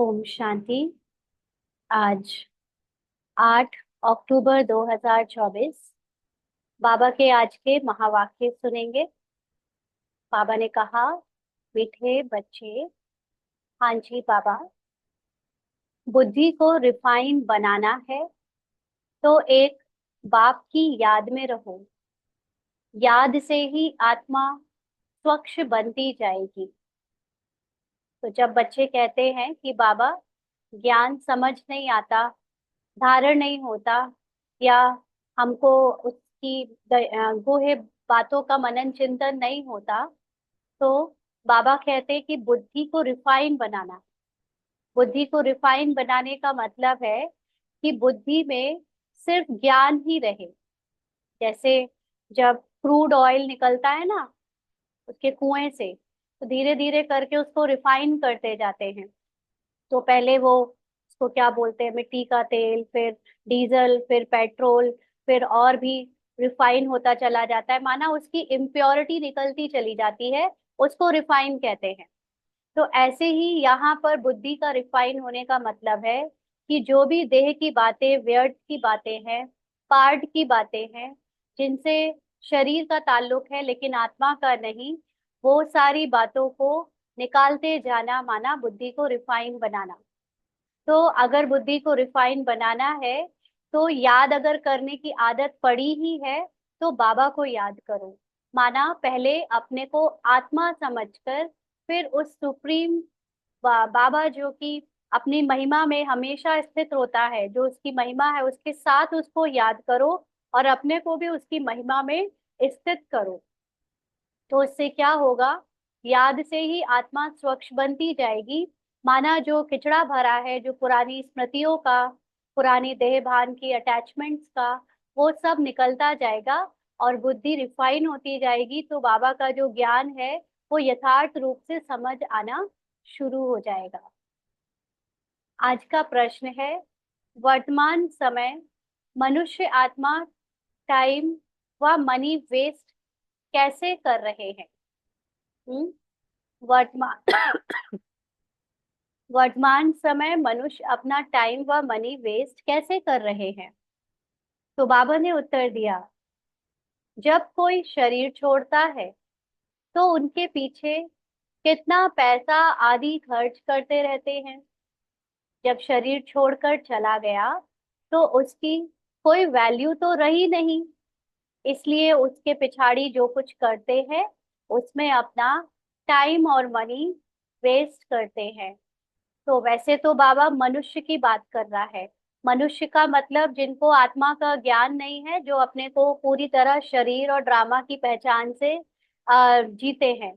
ओम शांति। आज 8 अक्टूबर 2024 बाबा के आज के महावाक्य सुनेंगे। बाबा ने कहा, मीठे बच्चे। हाँ जी बाबा। बुद्धि को रिफाइन बनाना है तो एक बाप की याद में रहो। याद से ही आत्मा स्वच्छ बनती जाएगी। तो जब बच्चे कहते हैं कि बाबा ज्ञान समझ नहीं आता, धारण नहीं होता, या हमको उसकी गूढ़ बातों का मनन चिंतन नहीं होता, तो बाबा कहते हैं कि बुद्धि को रिफाइन बनाना। बुद्धि को रिफाइन बनाने का मतलब है कि बुद्धि में सिर्फ ज्ञान ही रहे। जैसे जब क्रूड ऑयल निकलता है ना उसके कुएं से, तो धीरे धीरे करके उसको रिफाइन करते जाते हैं। तो पहले वो उसको क्या बोलते हैं, मिट्टी का तेल, फिर डीजल, फिर पेट्रोल, फिर और भी रिफाइन होता चला जाता है, माना उसकी इम्प्योरिटी निकलती चली जाती है, उसको रिफाइन कहते हैं। तो ऐसे ही यहाँ पर बुद्धि का रिफाइन होने का मतलब है कि जो भी देह की बातें, व्यर्थ की बातें हैं, पार्ट की बातें हैं, जिनसे शरीर का ताल्लुक है लेकिन आत्मा का नहीं, वो सारी बातों को निकालते जाना, माना बुद्धि को रिफाइन बनाना। तो अगर बुद्धि को रिफाइन बनाना है तो याद अगर करने की आदत पड़ी ही है तो बाबा को याद करो। माना पहले अपने को आत्मा समझकर फिर उस सुप्रीम बाबा जो कि अपनी महिमा में हमेशा स्थित होता है, जो उसकी महिमा है उसके साथ उसको याद करो और अपने को भी उसकी महिमा में स्थित करो। तो इससे क्या होगा, याद से ही आत्मा स्वच्छ बनती जाएगी। माना जो किचड़ा भरा है, जो पुरानी स्मृतियों का, पुरानी देह भान की अटैचमेंट्स का, वो सब निकलता जाएगा और बुद्धि रिफाइन होती जाएगी। तो बाबा का जो ज्ञान है वो यथार्थ रूप से समझ आना शुरू हो जाएगा। आज का प्रश्न है, वर्तमान समय मनुष्य आत्मा टाइम व मनी वेस्ट कैसे कर रहे हैं? हम्म? वर्तमान वर्तमान समय मनुष्य अपना टाइम व मनी वेस्ट कैसे कर रहे हैं? तो बाबा ने उत्तर दिया, जब कोई शरीर छोड़ता है तो उनके पीछे कितना पैसा आदि खर्च करते रहते हैं। जब शरीर छोड़कर चला गया तो उसकी कोई वैल्यू तो रही नहीं, इसलिए उसके पिछाड़ी जो कुछ करते हैं उसमें अपना टाइम और मनी वेस्ट करते हैं। तो वैसे तो बाबा मनुष्य की बात कर रहा है। मनुष्य का मतलब जिनको आत्मा का ज्ञान नहीं है, जो अपने को पूरी तरह शरीर और ड्रामा की पहचान से जीते हैं,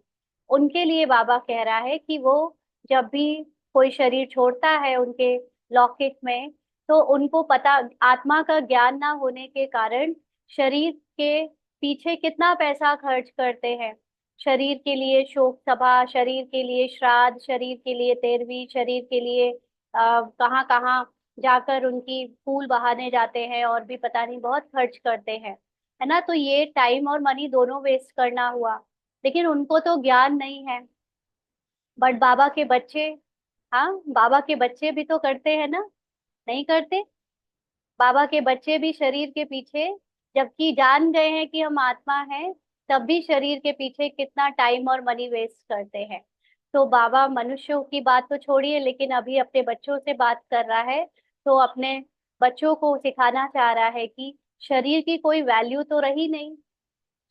उनके लिए बाबा कह रहा है कि वो जब भी कोई शरीर छोड़ता है उनके लौकिक में, तो उनको पता, आत्मा का ज्ञान ना होने के कारण शरीर के पीछे कितना पैसा खर्च करते हैं। शरीर के लिए शोक सभा, शरीर के लिए श्राद्ध, शरीर के लिए तेरवी, शरीर के लिए कहाँ कहाँ जाकर उनकी फूल बहाने जाते हैं और भी पता नहीं बहुत खर्च करते हैं, है ना। तो ये टाइम और मनी दोनों वेस्ट करना हुआ, लेकिन उनको तो ज्ञान नहीं है। बट बाबा के बच्चे, हाँ बाबा के बच्चे भी तो करते हैं ना, नहीं करते? बाबा के बच्चे भी शरीर के पीछे, जबकि जान गए हैं कि हम आत्मा हैं, तब भी शरीर के पीछे कितना टाइम और मनी वेस्ट करते हैं। तो बाबा मनुष्यों की बात तो छोड़िए, लेकिन अभी अपने बच्चों से बात कर रहा है। तो अपने बच्चों को सिखाना चाह रहा है कि शरीर की कोई वैल्यू तो रही नहीं।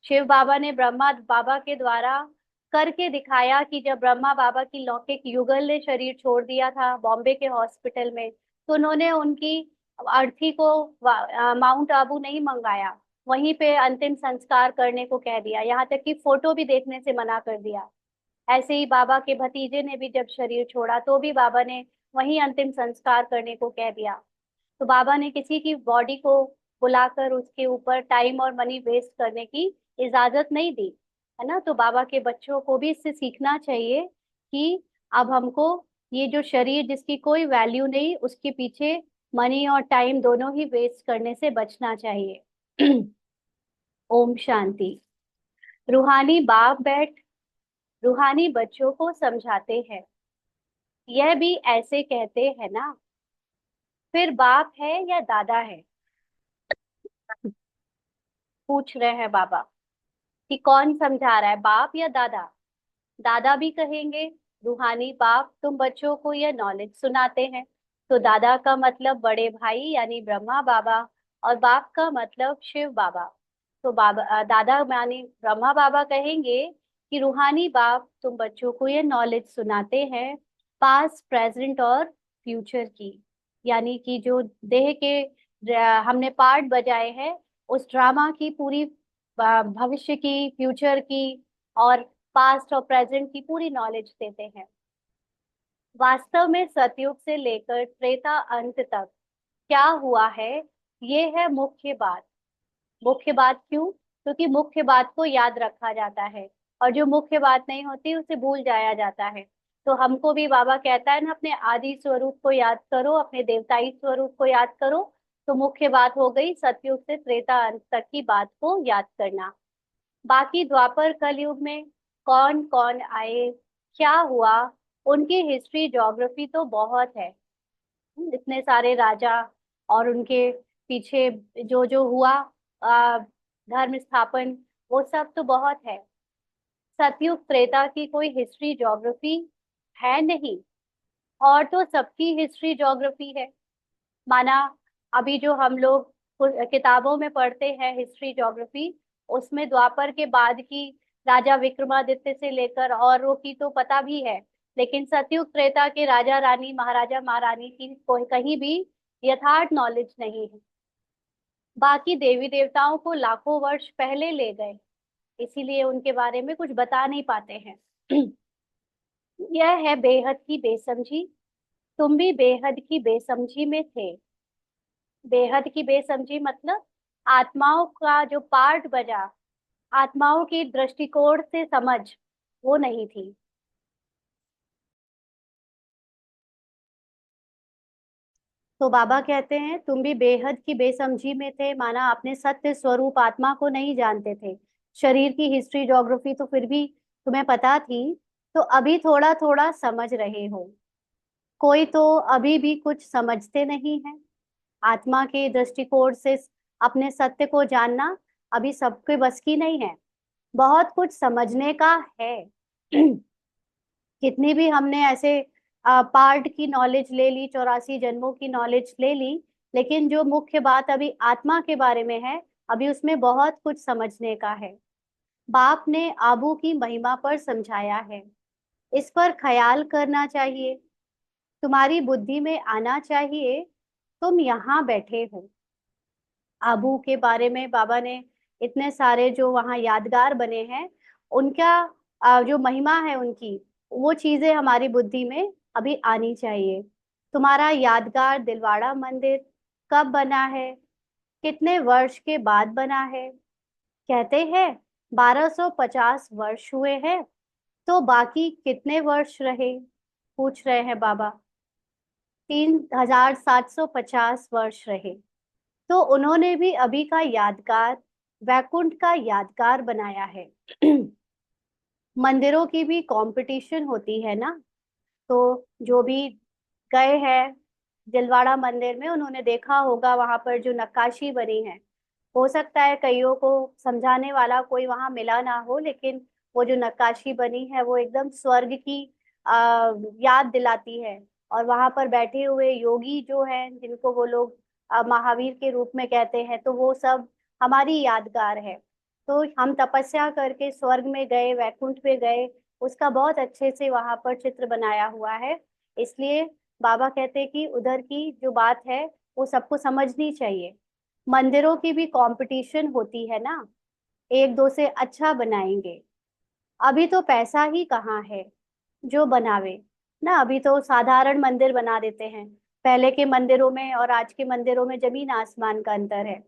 शिव बाबा ने ब्रह्मा बाबा के द्वारा करके दिखाया कि जब ब्रह्मा बाबा की लौकिक युगल ने शरीर छोड़ दिया था बॉम्बे के हॉस्पिटल में, तो उन्होंने उनकी अर्थी को माउंट आबू नहीं मंगाया, वहीं पे अंतिम संस्कार करने को कह दिया, यहाँ तक कि फोटो भी देखने से मना कर दिया। ऐसे ही बाबा के भतीजे ने भी जब शरीर छोड़ा तो भी बाबा ने वहीं अंतिम संस्कार करने को कह दिया। तो बाबा ने किसी की बॉडी को बुलाकर उसके ऊपर टाइम और मनी वेस्ट करने की इजाजत नहीं दी, है ना। तो बाबा के बच्चों को भी इससे सीखना चाहिए कि अब हमको ये जो शरीर जिसकी कोई वैल्यू नहीं, उसके पीछे मनी और टाइम दोनों ही वेस्ट करने से बचना चाहिए। ओम शांति। रूहानी बाप बैठ रूहानी बच्चों को समझाते हैं। यह भी ऐसे कहते हैं ना। फिर बाप है या दादा है, पूछ रहे हैं बाबा कि कौन समझा रहा है, बाप या दादा। दादा भी कहेंगे, रूहानी बाप तुम बच्चों को यह नॉलेज सुनाते हैं। तो दादा का मतलब बड़े भाई यानी ब्रह्मा बाबा, और बाप का मतलब शिव बाबा। तो दादा यानी ब्रह्मा बाबा कहेंगे कि रूहानी बाप तुम बच्चों को यह नॉलेज सुनाते हैं पास्ट प्रेजेंट और फ्यूचर की, यानी कि जो देह के हमने पार्ट बजाए हैं उस ड्रामा की पूरी भविष्य की, फ्यूचर की और पास्ट और प्रेजेंट की पूरी नॉलेज देते हैं। वास्तव में सतयुग से लेकर त्रेता अंत तक क्या हुआ है, ये है मुख्य बात। मुख्य बात क्यों? क्योंकि मुख्य बात को याद रखा जाता है, और जो मुख्य बात नहीं होती उसे भूल जाया जाता है। तो हमको भी बाबा कहता है ना, अपने आदि स्वरूप को याद करो, अपने देवताई स्वरूप को याद करो। तो मुख्य बात हो गई सतयुग से त्रेता अंत तक की बात को याद करना। बाकी द्वापर कलयुग में कौन कौन आए, क्या हुआ, उनकी हिस्ट्री ज्योग्राफी तो बहुत है। इतने सारे राजा और उनके पीछे जो जो हुआ, आ, धर्म स्थापन, वो सब तो बहुत है। सतयुग त्रेता की कोई हिस्ट्री ज्योग्राफी है नहीं, और तो सबकी हिस्ट्री ज्योग्राफी है। माना अभी जो हम लोग किताबों में पढ़ते हैं हिस्ट्री ज्योग्राफी, उसमें द्वापर के बाद की राजा विक्रमादित्य से लेकर औरों की तो पता भी है, लेकिन सतयुग त्रेता के राजा रानी महाराजा महारानी की कोई कहीं भी यथार्थ नॉलेज नहीं है। बाकी देवी देवताओं को लाखों वर्ष पहले ले गए, इसीलिए उनके बारे में कुछ बता नहीं पाते हैं। यह है बेहद की बेसमझी। तुम भी बेहद की बेसमझी में थे। बेहद की बेसमझी मतलब आत्माओं का जो पार्ट बजा, आत्माओं की दृष्टिकोण से समझ वो नहीं थी। तो बाबा कहते हैं तुम भी बेहद की बेसमझी में थे, माना अपने सत्य स्वरूप आत्मा को नहीं जानते थे। शरीर की हिस्ट्री ज्योग्राफी तो फिर भी तुम्हें पता थी, तो अभी थोड़ा थोड़ा समझ रहे हो। कोई तो अभी भी कुछ समझते नहीं है। आत्मा के दृष्टिकोण से अपने सत्य को जानना अभी सबके बस की नहीं है। बहुत कुछ समझने का है। कितनी भी हमने ऐसे पार्ट की नॉलेज ले ली, 84 जन्मों की नॉलेज ले ली, लेकिन जो मुख्य बात अभी आत्मा के बारे में है, अभी उसमें बहुत कुछ समझने का है। बाप ने आबू की महिमा पर समझाया है, इस पर ख्याल करना चाहिए, तुम्हारी बुद्धि में आना चाहिए। तुम यहाँ बैठे हो। आबू के बारे में बाबा ने इतने सारे जो वहाँ यादगार बने हैं, उनका जो महिमा है उनकी, वो चीजें हमारी बुद्धि में अभी आनी चाहिए। तुम्हारा यादगार दिलवाड़ा मंदिर कब बना है, कितने वर्ष के बाद बना है? कहते हैं 1250 वर्ष हुए हैं, तो बाकी कितने वर्ष रहे, पूछ रहे हैं बाबा। 3750 वर्ष रहे। तो उन्होंने भी अभी का यादगार, वैकुंठ का यादगार बनाया है। मंदिरों की भी कंपटीशन होती है ना। तो जो भी गए हैं दिलवाड़ा मंदिर में, उन्होंने देखा होगा वहां पर जो नक्काशी बनी है। हो सकता है कईयों को समझाने वाला कोई वहां मिला ना हो, लेकिन वो जो नक्काशी बनी है वो एकदम स्वर्ग की याद दिलाती है। और वहां पर बैठे हुए योगी जो हैं, जिनको वो लोग महावीर के रूप में कहते हैं, तो वो सब हमारी यादगार है। तो हम तपस्या करके स्वर्ग में गए, वैकुंठ में गए, उसका बहुत अच्छे से वहां पर चित्र बनाया हुआ है। इसलिए बाबा कहते हैं कि उधर की जो बात है वो सबको समझनी चाहिए। मंदिरों की भी कंपटीशन होती है ना, एक दो से अच्छा बनाएंगे। अभी तो पैसा ही कहाँ है जो बनावे ना, अभी तो साधारण मंदिर बना देते हैं। पहले के मंदिरों में और आज के मंदिरों में जमीन आसमान का अंतर है।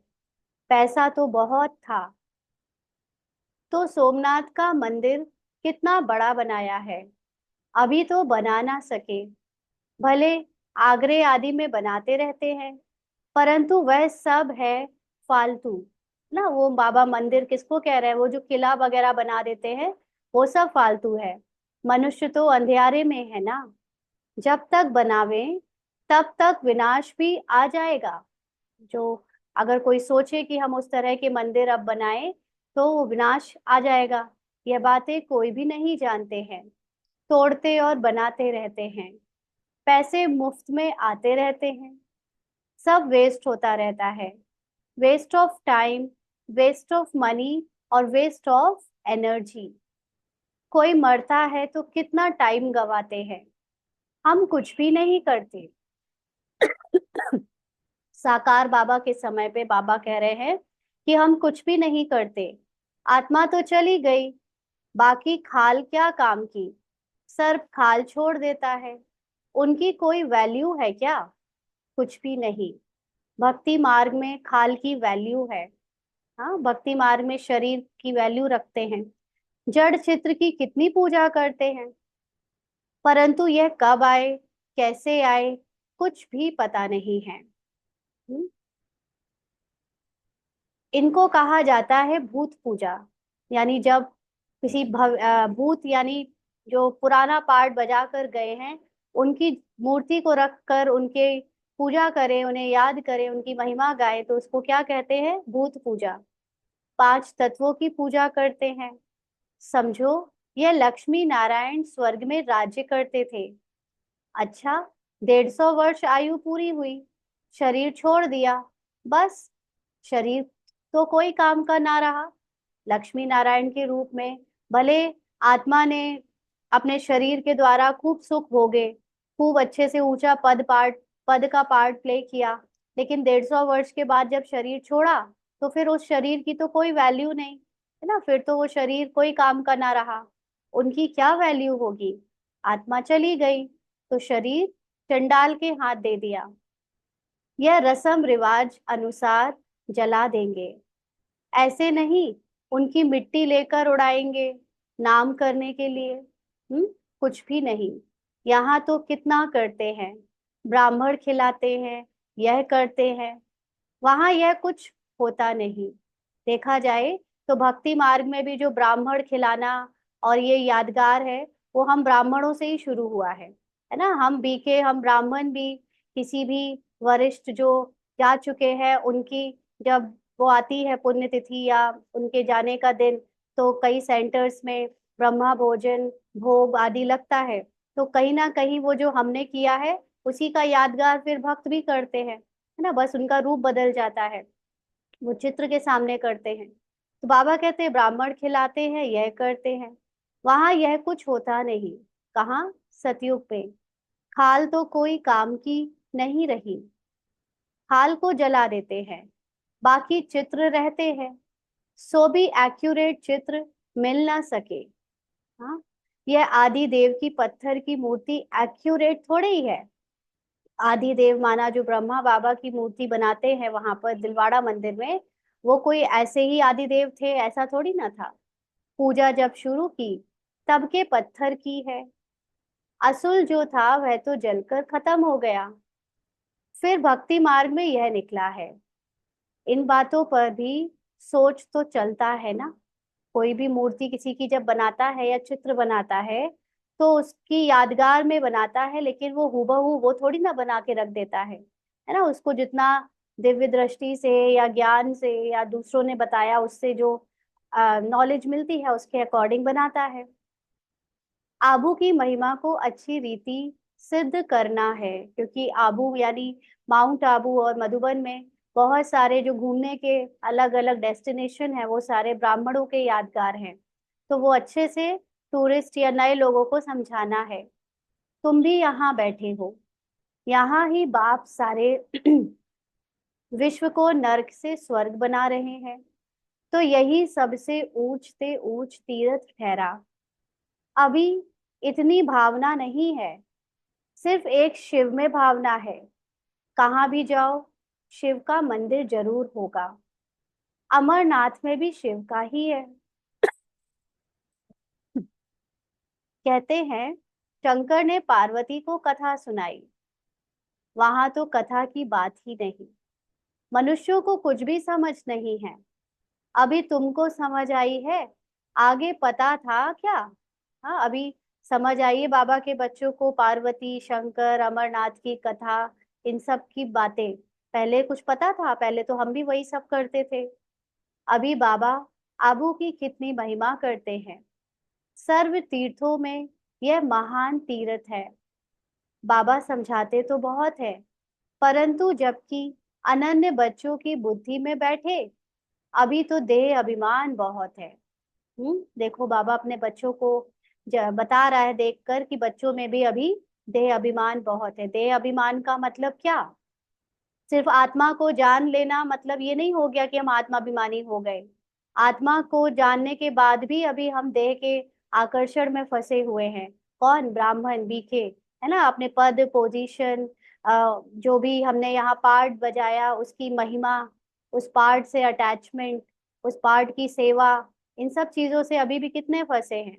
पैसा तो बहुत था। तो सोमनाथ का मंदिर कितना बड़ा बनाया है, अभी तो बना ना सके। भले आगरे आदि में बनाते रहते हैं, परंतु वह सब है फालतू ना। वो बाबा मंदिर किसको कह रहे हैं, वो जो किला वगैरह बना देते हैं वो सब फालतू है। मनुष्य तो अंधियारे में है ना। जब तक बनावे तब तक विनाश भी आ जाएगा। जो अगर कोई सोचे कि हम उस तरह के मंदिर अब बनाएं तो वो विनाश आ जाएगा। यह बातें कोई भी नहीं जानते हैं। तोड़ते और बनाते रहते हैं। पैसे मुफ्त में आते रहते हैं। सब वेस्ट होता रहता है। Waste of time, waste of money और वेस्ट ऑफ एनर्जी। कोई मरता है तो कितना टाइम गवाते हैं। हम कुछ भी नहीं करते। साकार बाबा के समय पे बाबा कह रहे हैं कि हम कुछ भी नहीं करते। आत्मा तो चली गई, बाकी खाल क्या काम की। सर्प खाल छोड़ देता है। उनकी कोई वैल्यू है क्या? कुछ भी नहीं। भक्ति मार्ग में खाल की वैल्यू है। हाँ, भक्ति मार्ग में शरीर की वैल्यू रखते हैं। जड़ चित्र की कितनी पूजा करते हैं, परंतु यह कब आए, कैसे आए, कुछ भी पता नहीं है। हम्म? इनको कहा जाता है भूत पूजा। यानी जब किसी भूत यानी जो पुराना पार्ट बजा कर गए हैं, उनकी मूर्ति को रख कर उनके पूजा करें, उन्हें याद करें, उनकी महिमा गाएं, तो उसको क्या कहते हैं? भूत पूजा। पांच तत्वों की पूजा करते हैं। समझो, यह लक्ष्मी नारायण स्वर्ग में राज्य करते थे। अच्छा, 150 वर्ष आयु पूरी हुई, शरीर छोड़ दिया, बस। शरीर तो कोई काम का ना रहा। लक्ष्मी नारायण के रूप में भले आत्मा ने अपने शरीर के द्वारा खूब सुख भोगे, खूब अच्छे से ऊंचा पद का पार्ट प्ले किया, लेकिन 150 वर्ष के बाद जब शरीर छोड़ा तो फिर उस शरीर की तो कोई वैल्यू नहीं, है ना? फिर तो वो शरीर कोई काम का ना रहा। उनकी क्या वैल्यू होगी? आत्मा चली गई तो शरीर चंडाल के हाथ दे दिया। यह रस्म रिवाज अनुसार जला देंगे। ऐसे नहीं, उनकी मिट्टी लेकर उड़ाएंगे नाम करने के लिए। कुछ भी नहीं। यहाँ तो कितना करते हैं, ब्राह्मण खिलाते हैं, यह करते हैं। वहां यह कुछ होता नहीं। देखा जाए तो भक्ति मार्ग में भी जो ब्राह्मण खिलाना और ये यादगार है, वो हम ब्राह्मणों से ही शुरू हुआ है ना? हम बीके, हम ब्राह्मण भी किसी भी वरिष्ठ जो जा चुके हैं उनकी जब वो आती है पुण्यतिथि या उनके जाने का दिन, तो कई सेंटर्स में ब्रह्मा भोजन, भोग आदि लगता है। तो कहीं ना कहीं वो जो हमने किया है उसी का यादगार फिर भक्त भी करते हैं, है ना? बस उनका रूप बदल जाता है, वो चित्र के सामने करते हैं। तो बाबा कहते हैं ब्राह्मण खिलाते हैं, यह करते हैं। वहां यह कुछ होता नहीं। कहाँ? सतयुग में खाल तो कोई काम की नहीं रही। खाल को जला देते हैं, बाकी चित्र रहते हैं। सो भी एक्यूरेट चित्र मिल ना सके। हाँ, यह आदि देव की पत्थर की मूर्ति एक्यूरेट थोड़ी ही है। आदि देव माना जो ब्रह्मा बाबा की मूर्ति बनाते हैं वहां पर दिलवाड़ा मंदिर में, वो कोई ऐसे ही आदि देव थे ऐसा थोड़ी ना था। पूजा जब शुरू की तब के पत्थर की है। असुल जो था वह तो जलकर खत्म हो गया। फिर भक्ति मार्ग में यह निकला है। इन बातों पर भी सोच तो चलता है ना। कोई भी मूर्ति किसी की जब बनाता है या चित्र बनाता है तो उसकी यादगार में बनाता है, लेकिन वो हूबहू वो थोड़ी ना बना के रख देता है ना? उसको जितना दिव्य दृष्टि से या ज्ञान से या दूसरों ने बताया उससे जो नॉलेज मिलती है उसके अकॉर्डिंग बनाता है। आबू की महिमा को अच्छी रीति सिद्ध करना है, क्योंकि आबू यानी माउंट आबू और मधुबन में बहुत सारे जो घूमने के अलग अलग डेस्टिनेशन है वो सारे ब्राह्मणों के यादगार हैं। तो वो अच्छे से टूरिस्ट या नए लोगों को समझाना है। तुम भी यहाँ बैठे हो, यहाँ ही बाप सारे विश्व को नर्क से स्वर्ग बना रहे हैं, तो यही सबसे ऊंच से ऊंच तीर्थ ठहरा। अभी इतनी भावना नहीं है, सिर्फ एक शिव में भावना है। कहाँ भी जाओ शिव का मंदिर जरूर होगा। अमरनाथ में भी शिव का ही है। कहते हैं शंकर ने पार्वती को कथा सुनाई, वहां तो कथा की बात ही नहीं। मनुष्यों को कुछ भी समझ नहीं है। अभी तुमको समझ आई है, आगे पता था क्या? हाँ, अभी समझ आइए बाबा के बच्चों को पार्वती, शंकर, अमरनाथ की कथा, इन सब की बातें पहले कुछ पता था? पहले तो हम भी वही सब करते थे। अभी बाबा आबू की कितनी महिमा करते हैं। सर्व तीर्थों में यह महान तीर्थ है। बाबा समझाते तो बहुत है, परंतु जबकि अनन्य बच्चों की बुद्धि में बैठे, अभी तो देह अभिमान बहुत है। देखो बाबा अपने बच्चों को बता रहा है देखकर कि बच्चों में भी अभी देह अभिमान बहुत है। देह अभिमान का मतलब क्या? सिर्फ आत्मा को जान लेना मतलब ये नहीं हो गया कि हम आत्माभिमानी हो गए। आत्मा को जानने के बाद भी अभी हम देह के आकर्षण में फंसे हुए हैं। कौन? ब्राह्मण बीखे, है ना? अपने पद, पोजीशन, जो भी हमने यहाँ पार्ट बजाया उसकी महिमा, उस पार्ट से अटैचमेंट, उस पार्ट की सेवा, इन सब चीजों से अभी भी कितने फंसे हैं।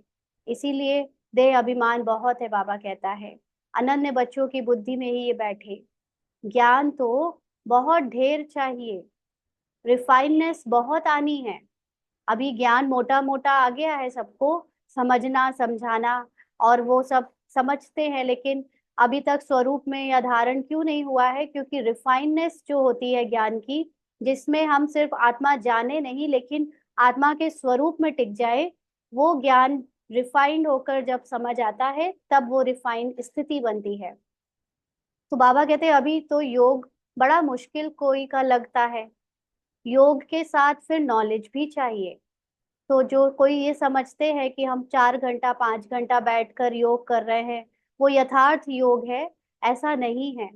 इसीलिए देह अभिमान बहुत है। बाबा कहता है अनन्य बच्चों की बुद्धि में ही ये बैठे। ज्ञान तो बहुत ढेर चाहिए, रिफाइननेस बहुत आनी है। अभी ज्ञान मोटा मोटा आ गया है, सबको समझना समझाना, और वो सब समझते हैं, लेकिन अभी तक स्वरूप में या धारण क्यों नहीं हुआ है? क्योंकि रिफाइननेस जो होती है ज्ञान की, जिसमें हम सिर्फ आत्मा जाने नहीं लेकिन आत्मा के स्वरूप में टिक जाए, वो ज्ञान रिफाइंड होकर जब समझ आता है तब वो रिफाइंड स्थिति बनती है। तो बाबा कहते हैं अभी तो योग बड़ा मुश्किल कोई का लगता है। योग के साथ फिर नॉलेज भी चाहिए। तो जो कोई ये समझते हैं कि हम 4 घंटा 5 घंटा बैठकर योग कर रहे हैं, वो यथार्थ योग है, ऐसा नहीं है।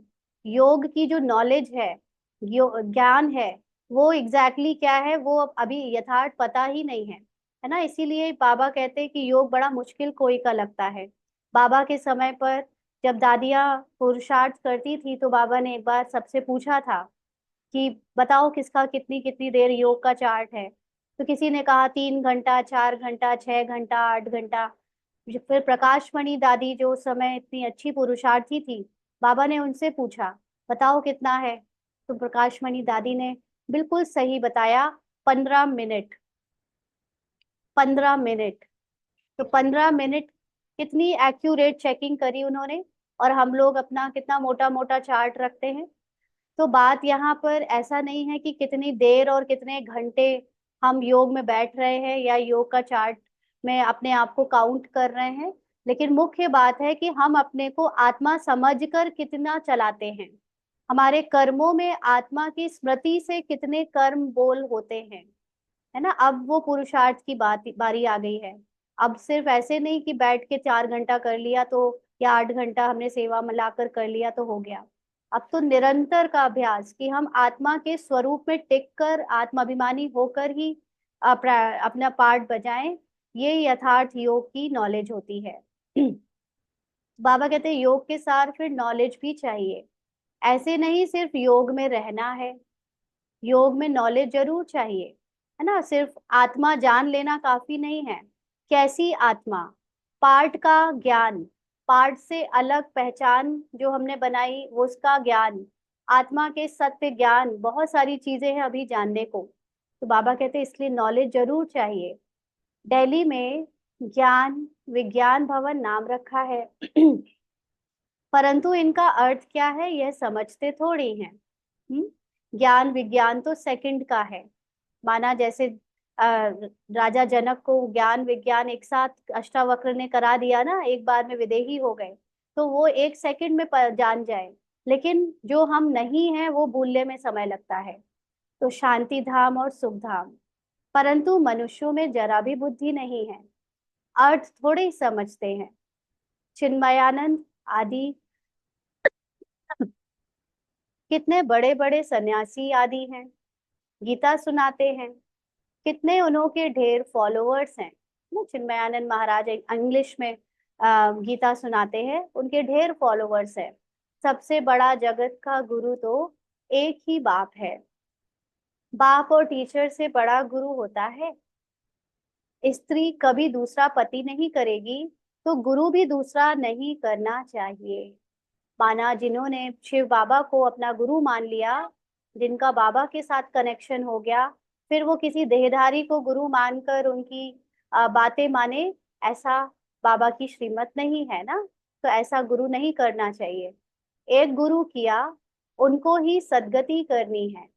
योग की जो नॉलेज है, ज्ञान है, वो एग्जैक्टली क्या है वो अब अभी यथार्थ पता ही नहीं है ना? इसीलिए बाबा कहते हैं कि योग बड़ा मुश्किल कोई का लगता है। बाबा के समय पर जब दादियां पुरुषार्थ करती थी तो बाबा ने एक बार सबसे पूछा था कि बताओ किसका कितनी कितनी देर योग का चार्ट है। तो किसी ने कहा 3 घंटा, 4 घंटा, 6 घंटा, 8 घंटा। फिर प्रकाशमणि दादी जो उस समय इतनी अच्छी पुरुषार्थी थी, बाबा ने उनसे पूछा बताओ कितना है। तो प्रकाशमणि दादी ने बिल्कुल सही बताया, 15 मिनट। 15 मिनट। तो 15 मिनट, कितनी एक्यूरेट चेकिंग करी उन्होंने। और हम लोग अपना कितना मोटा मोटा चार्ट रखते हैं। तो बात यहाँ पर ऐसा नहीं है कि कितनी देर और कितने घंटे हम योग में बैठ रहे हैं या योग का चार्ट में अपने आप को काउंट कर रहे हैं, लेकिन मुख्य बात है कि हम अपने को आत्मा समझकर कितना चलाते हैं। हमारे कर्मों में आत्मा की स्मृति से कितने कर्म बोल होते हैं, है ना? अब वो पुरुषार्थ की बात बारी आ गई है। अब सिर्फ ऐसे नहीं कि बैठ के 4 घंटा कर लिया तो, या 8 घंटा हमने सेवा मिलाकर कर लिया तो हो गया। अब तो निरंतर का अभ्यास कि हम आत्मा के स्वरूप में टिक कर आत्माभिमानी होकर ही अपना पार्ट बजाएं। ये यथार्थ योग की नॉलेज होती है। बाबा कहते हैं योग के साथ फिर नॉलेज भी चाहिए। ऐसे नहीं सिर्फ योग में रहना है, योग में नॉलेज जरूर चाहिए, है ना? सिर्फ आत्मा जान लेना काफी नहीं है। कैसी आत्मा? पार्ट का ज्ञान, पार्ट से अलग पहचान जो हमने बनाई वो उसका ज्ञान, आत्मा के सत्य ज्ञान, बहुत सारी चीजें हैं अभी जानने को। तो बाबा कहते हैं इसलिए नॉलेज जरूर चाहिए। दिल्ली में ज्ञान विज्ञान भवन नाम रखा है परंतु इनका अर्थ क्या है यह समझते थोड़ी हैं। ज्ञान विज्ञान तो सेकंड का है। माना जैसे राजा जनक को ज्ञान विज्ञान एक साथ अष्टावक्र ने करा दिया ना, एक बार में विदेही हो गए, तो वो 1 सेकंड में जान जाए। लेकिन जो हम नहीं है वो भूलने में समय लगता है। तो शांति धाम और सुख धाम, परंतु मनुष्यों में जरा भी बुद्धि नहीं है, अर्थ थोड़े ही समझते हैं। चिन्मयानंद आदि कितने बड़े बड़े सन्यासी आदि हैं, गीता सुनाते हैं, कितने उन्हों के ढेर फॉलोअर्स हैं ना। चिन्मयानंद महाराज इंग्लिश में गीता सुनाते हैं, उनके ढेर फॉलोअर्स हैं। सबसे बड़ा जगत का गुरु तो एक ही बाप है। बाप और टीचर से बड़ा गुरु होता है। स्त्री कभी दूसरा पति नहीं करेगी, तो गुरु भी दूसरा नहीं करना चाहिए। माना जिन्होंने शिव बाबा को अपना गुरु मान लिया, जिनका बाबा के साथ कनेक्शन हो गया, फिर वो किसी देहधारी को गुरु मानकर उनकी बातें माने, ऐसा बाबा की श्रीमत नहीं है ना, तो ऐसा गुरु नहीं करना चाहिए। एक गुरु किया, उनको ही सदगति करनी है।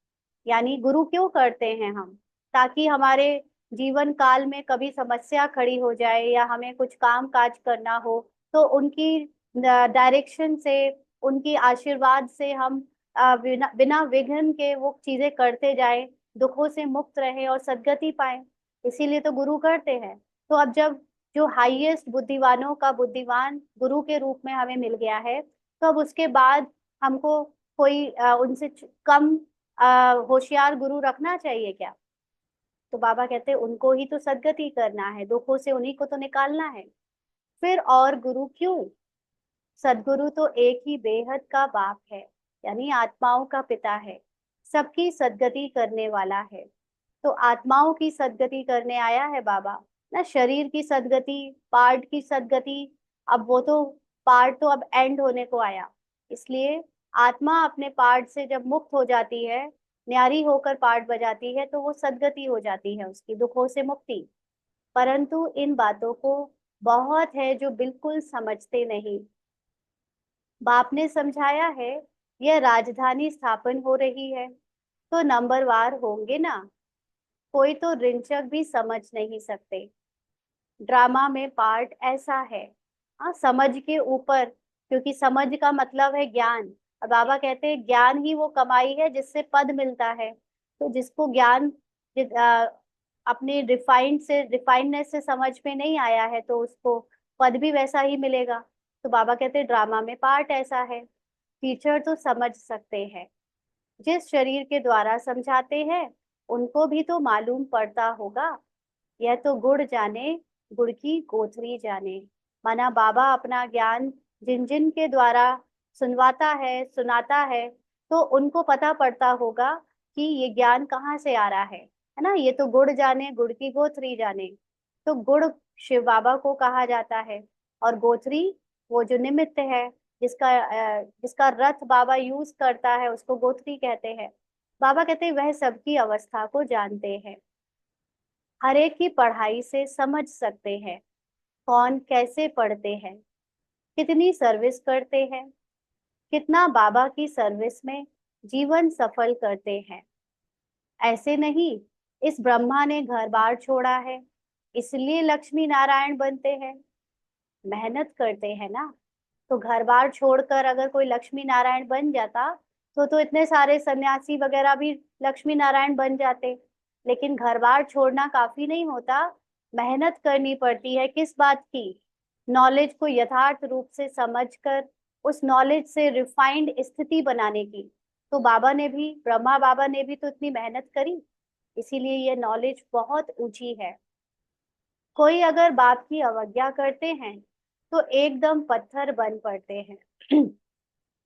यानी गुरु क्यों करते हैं हम? ताकि हमारे जीवन काल में कभी समस्या खड़ी हो जाए या हमें कुछ काम काज करना हो, तो उनकी डायरेक्शन से, उनकी आशीर्वाद से हम बिना बिना विघ्न के वो चीजें करते जाएं, दुखों से मुक्त रहे और सदगति पाए। इसीलिए तो गुरु करते हैं। तो अब जब जो हाईएस्ट बुद्धिवानों का बुद्धिमान गुरु के रूप में हमें मिल गया है, तो अब उसके बाद हमको कोई उनसे कम होशियार गुरु रखना चाहिए क्या? तो बाबा कहते हैं उनको ही तो सदगति करना है, दुखों से उन्हीं को तो निकालना है। फिर और गुरु क्यों? सदगुरु तो एक ही बेहद का बाप है, यानी आत्माओं का पिता है, सबकी सदगति करने वाला है। तो आत्माओं की सदगति करने आया है बाबा ना, शरीर की सदगति, पार्ट की सदगति। अब वो तो पार्ट तो अब एंड होने को आया, इसलिए आत्मा अपने पार्ट से जब मुक्त हो जाती है, न्यारी होकर पार्ट बजाती है, तो वो सदगति हो जाती है उसकी, दुखों से मुक्ति। परंतु इन बातों को बहुत है जो बिल्कुल समझते नहीं। बाप ने समझाया है, यह राजधानी स्थापन हो रही है, तो नंबरवार होंगे ना, कोई तो रिंचक भी समझ नहीं सकते। ड्रामा में पार्ट ऐसा है। हाँ, समझ के ऊपर, क्योंकि समझ का मतलब है ज्ञान। और बाबा कहते हैं ज्ञान ही वो कमाई है जिससे पद मिलता है। तो जिसको ज्ञान अपने रिफाइंडनेस से समझ में नहीं आया है, तो उसको पद भी वैसा ही मिलेगा। तो बाबा कहते हैं ड्रामा में पार्ट ऐसा है। टीचर तो समझ सकते हैं, जिस शरीर के द्वारा समझाते हैं उनको भी तो मालूम पड़ता होगा। यह तो गुड़ जाने, गुड़ की गोथरी जाने। माना बाबा अपना ज्ञान जिन जिन के द्वारा सुनवाता है, सुनाता है, तो उनको पता पड़ता होगा कि ये ज्ञान कहाँ से आ रहा है ना। ये तो गुड़ जाने, गुड़ की गोथरी जाने। तो गुड़ शिव बाबा को कहा जाता है, और गोथरी वो जो निमित्त है, जिसका रथ बाबा यूज करता है, उसको गोथरी कहते हैं। बाबा कहते हैं वह सबकी अवस्था को जानते हैं, हर एक की पढ़ाई से समझ सकते हैं, कौन कैसे पढ़ते हैं, कितनी सर्विस करते हैं, कितना बाबा की सर्विस में जीवन सफल करते हैं। ऐसे नहीं, इस ब्रह्मा ने घर बार छोड़ा है इसलिए लक्ष्मी नारायण बनते हैं। मेहनत करते हैं ना। तो घर बार छोड़कर अगर कोई लक्ष्मी नारायण बन जाता, तो इतने सारे सन्यासी वगैरह भी लक्ष्मी नारायण बन जाते। लेकिन घर बार छोड़ना काफी नहीं होता, मेहनत करनी पड़ती है। किस बात की? नॉलेज को यथार्थ रूप से समझकर उस नॉलेज से रिफाइंड स्थिति बनाने की। तो बाबा ने भी, ब्रह्मा बाबा ने भी तो इतनी मेहनत करी, इसीलिए ये नॉलेज बहुत ऊंची है। कोई अगर बाप की अवज्ञा करते हैं तो एकदम पत्थर बन पड़ते हैं।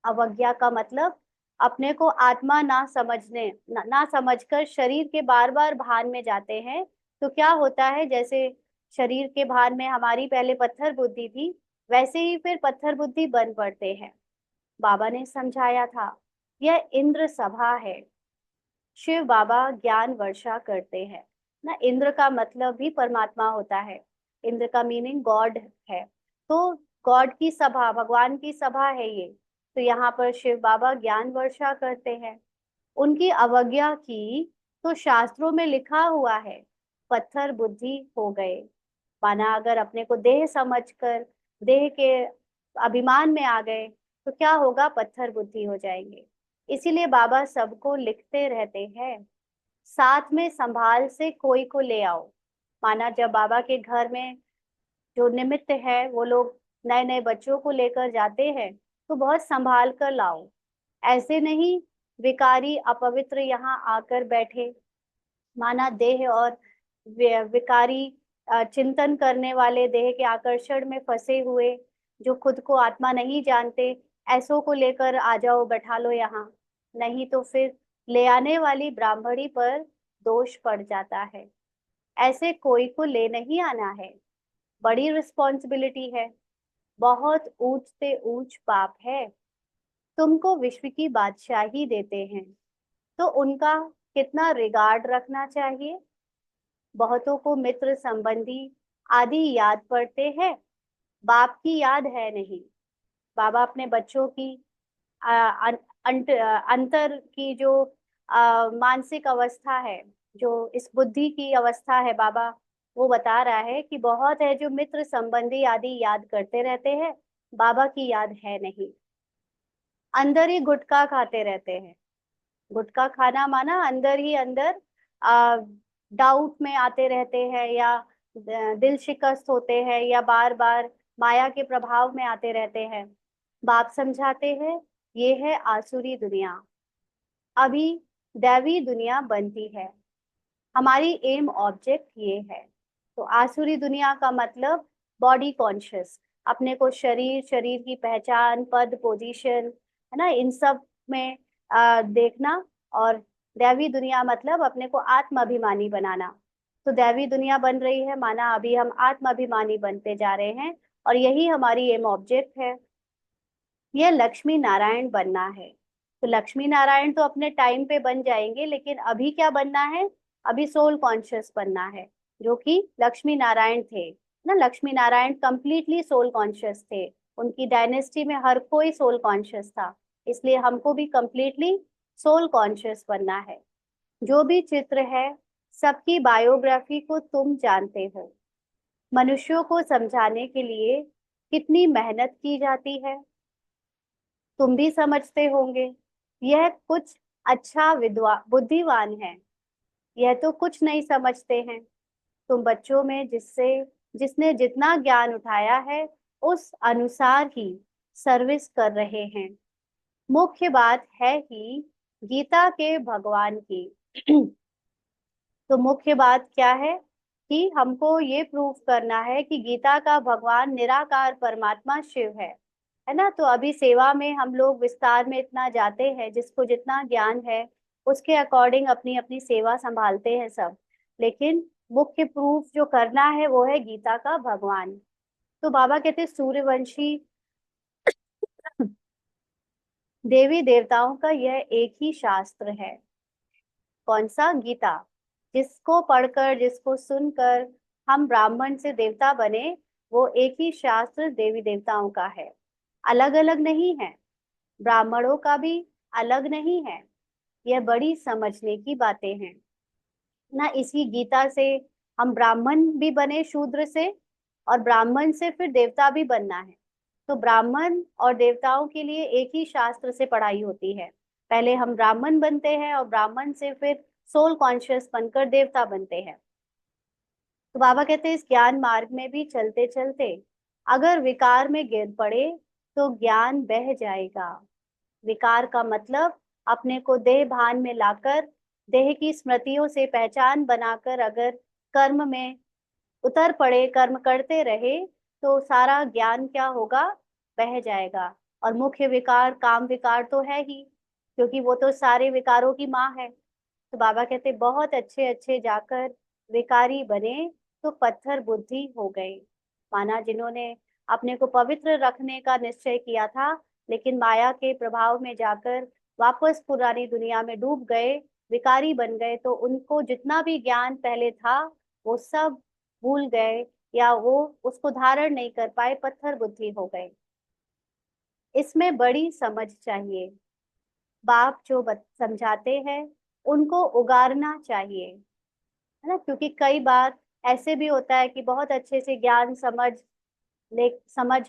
अवज्ञा का मतलब अपने को आत्मा ना समझकर शरीर के बार बार भान में जाते हैं। तो क्या होता है, जैसे शरीर के भान में हमारी पहले पत्थर बुद्धि थी, वैसे ही फिर पत्थर बुद्धि बन पड़ते हैं। बाबा ने समझाया था, यह इंद्र सभा है, शिव बाबा ज्ञान वर्षा करते हैं ना। इंद्र का मतलब भी परमात्मा होता है, इंद्र का मीनिंग गॉड है। तो गॉड की सभा, भगवान की सभा है ये। तो यहाँ पर शिव बाबा ज्ञान वर्षा करते हैं। उनकी अवज्ञा की तो शास्त्रों में लिखा हुआ है, पत्थर बुद्धि हो गए। माना अगर अपने को देह समझकर देह के अभिमान में आ गए, तो क्या होगा? पत्थर बुद्धि हो जाएंगे। इसीलिए बाबा सबको लिखते रहते हैं, साथ में संभाल से कोई को ले आओ। माना जब बाबा के घर में जो निमित्त है, वो लोग नए नए बच्चों को लेकर जाते हैं, तो बहुत संभाल कर लाओ। ऐसे नहीं विकारी अपवित्र यहाँ आकर बैठे। माना देह और विकारी चिंतन करने वाले, देह के आकर्षण में फंसे हुए, जो खुद को आत्मा नहीं जानते, ऐसों को लेकर आ जाओ, बैठा लो यहाँ। नहीं तो फिर ले आने वाली ब्राह्मणी पर दोष पड़ जाता है। ऐसे कोई को ले नहीं आना है, बड़ी रिस्पॉन्सिबिलिटी है, बहुत ऊंच से ऊंच पाप है। तुमको विश्व की बादशाही देते हैं, तो उनका कितना रिगार्ड रखना चाहिए। बहुतों को मित्र संबंधी आदि याद पड़ते हैं, बाप की याद है नहीं। बाबा अपने बच्चों की अंतर की जो मानसिक अवस्था है, जो इस बुद्धि की अवस्था है, बाबा वो बता रहा है कि बहुत है जो मित्र संबंधी आदि याद करते रहते हैं, बाबा की याद है नहीं। अंदर ही गुटखा खाते रहते हैं। गुटखा खाना माना अंदर ही अंदर आ, डाउट में आते रहते हैं, या दिल शिकस्त होते हैं, या बार बार माया के प्रभाव में आते रहते हैं। बाप समझाते हैं ये है आसुरी दुनिया, अभी दैवी दुनिया बनती है। हमारी एम ऑब्जेक्ट ये है। तो आसुरी दुनिया का मतलब बॉडी कॉन्शियस, अपने को शरीर, शरीर की पहचान, पद, पोजीशन, है ना, इन सब में देखना। और दैवी दुनिया मतलब अपने को आत्माभिमानी बनाना। तो दैवी दुनिया बन रही है माना अभी हम आत्माभिमानी बनते जा रहे हैं, और यही हमारी एम ऑब्जेक्ट है। यह लक्ष्मी नारायण बनना है। तो लक्ष्मी नारायण तो अपने टाइम पे बन जाएंगे, लेकिन अभी क्या बनना है? अभी सोल कॉन्शियस बनना है, जो कि लक्ष्मी नारायण थे ना। Lakshmi Narayan completely soul conscious थे। उनकी डायनेस्टी में हर कोई सोल कॉन्शियस था। इसलिए हमको भी कंप्लीटली सोल कॉन्शियस बनना है। जो भी चित्र है, सबकी बायोग्राफी को तुम जानते हो। मनुष्यों को समझाने के लिए कितनी मेहनत की जाती है, तुम भी समझते होंगे। यह कुछ अच्छा विद्वा बुद्धिमान है, यह तो कुछ नहीं समझते हैं। तुम बच्चों में जिसने जितना ज्ञान उठाया है, उस अनुसार ही सर्विस कर रहे हैं। मुख्य बात है कि गीता के भगवान की तो मुख्य बात क्या है? कि हमको ये प्रूफ करना है कि गीता का भगवान निराकार परमात्मा शिव है ना। तो अभी सेवा में हम लोग विस्तार में इतना जाते हैं, जिसको जितना ज्ञान है उसके अकॉर्डिंग अपनी अपनी सेवा संभालते हैं सब। लेकिन मुख्य प्रूफ जो करना है वो है गीता का भगवान। तो बाबा कहते हैं सूर्यवंशी देवी देवताओं का यह एक ही शास्त्र है। कौन सा? गीता। जिसको पढ़कर, जिसको सुनकर हम ब्राह्मण से देवता बने, वो एक ही शास्त्र देवी देवताओं का है, अलग अलग नहीं है। ब्राह्मणों का भी अलग नहीं है। यह बड़ी समझने की बातें हैं ना। इसी गीता से हम ब्राह्मण भी बने शूद्र से, और ब्राह्मण से फिर देवता भी बनना है। तो ब्राह्मण और देवताओं के लिए एक ही शास्त्र से पढ़ाई होती है। पहले हम ब्राह्मण बनते हैं, और ब्राह्मण से फिर सोल कॉन्शियस बनकर देवता बनते हैं। तो बाबा कहते हैं इस ज्ञान मार्ग में भी चलते चलते अगर विकार में गिर पड़े तो ज्ञान बह जाएगा। विकार का मतलब अपने को देह भान में लाकर, देह की स्मृतियों से पहचान बनाकर अगर कर्म में उतर पड़े, कर्म करते रहे, तो सारा ज्ञान क्या होगा? बह जाएगा। और मुख्य विकार काम विकार तो है ही, क्योंकि वो तो सारे विकारों की माँ है। तो बाबा कहते बहुत अच्छे अच्छे जाकर विकारी बने तो पत्थर बुद्धि हो गए। माना जिन्होंने अपने को पवित्र रखने का निश्चय किया था, लेकिन माया के प्रभाव में जाकर वापस पुरानी दुनिया में डूब गए, विकारी बन गए, तो उनको जितना भी ज्ञान पहले था वो सब भूल गए, या वो उसको धारण नहीं कर पाए, पत्थर बुद्धि हो गए। इसमें बड़ी समझ चाहिए। बाप जो समझाते हैं उनको उगारना चाहिए, है ना। क्योंकि कई बार ऐसे भी होता है कि बहुत अच्छे से ज्ञान समझ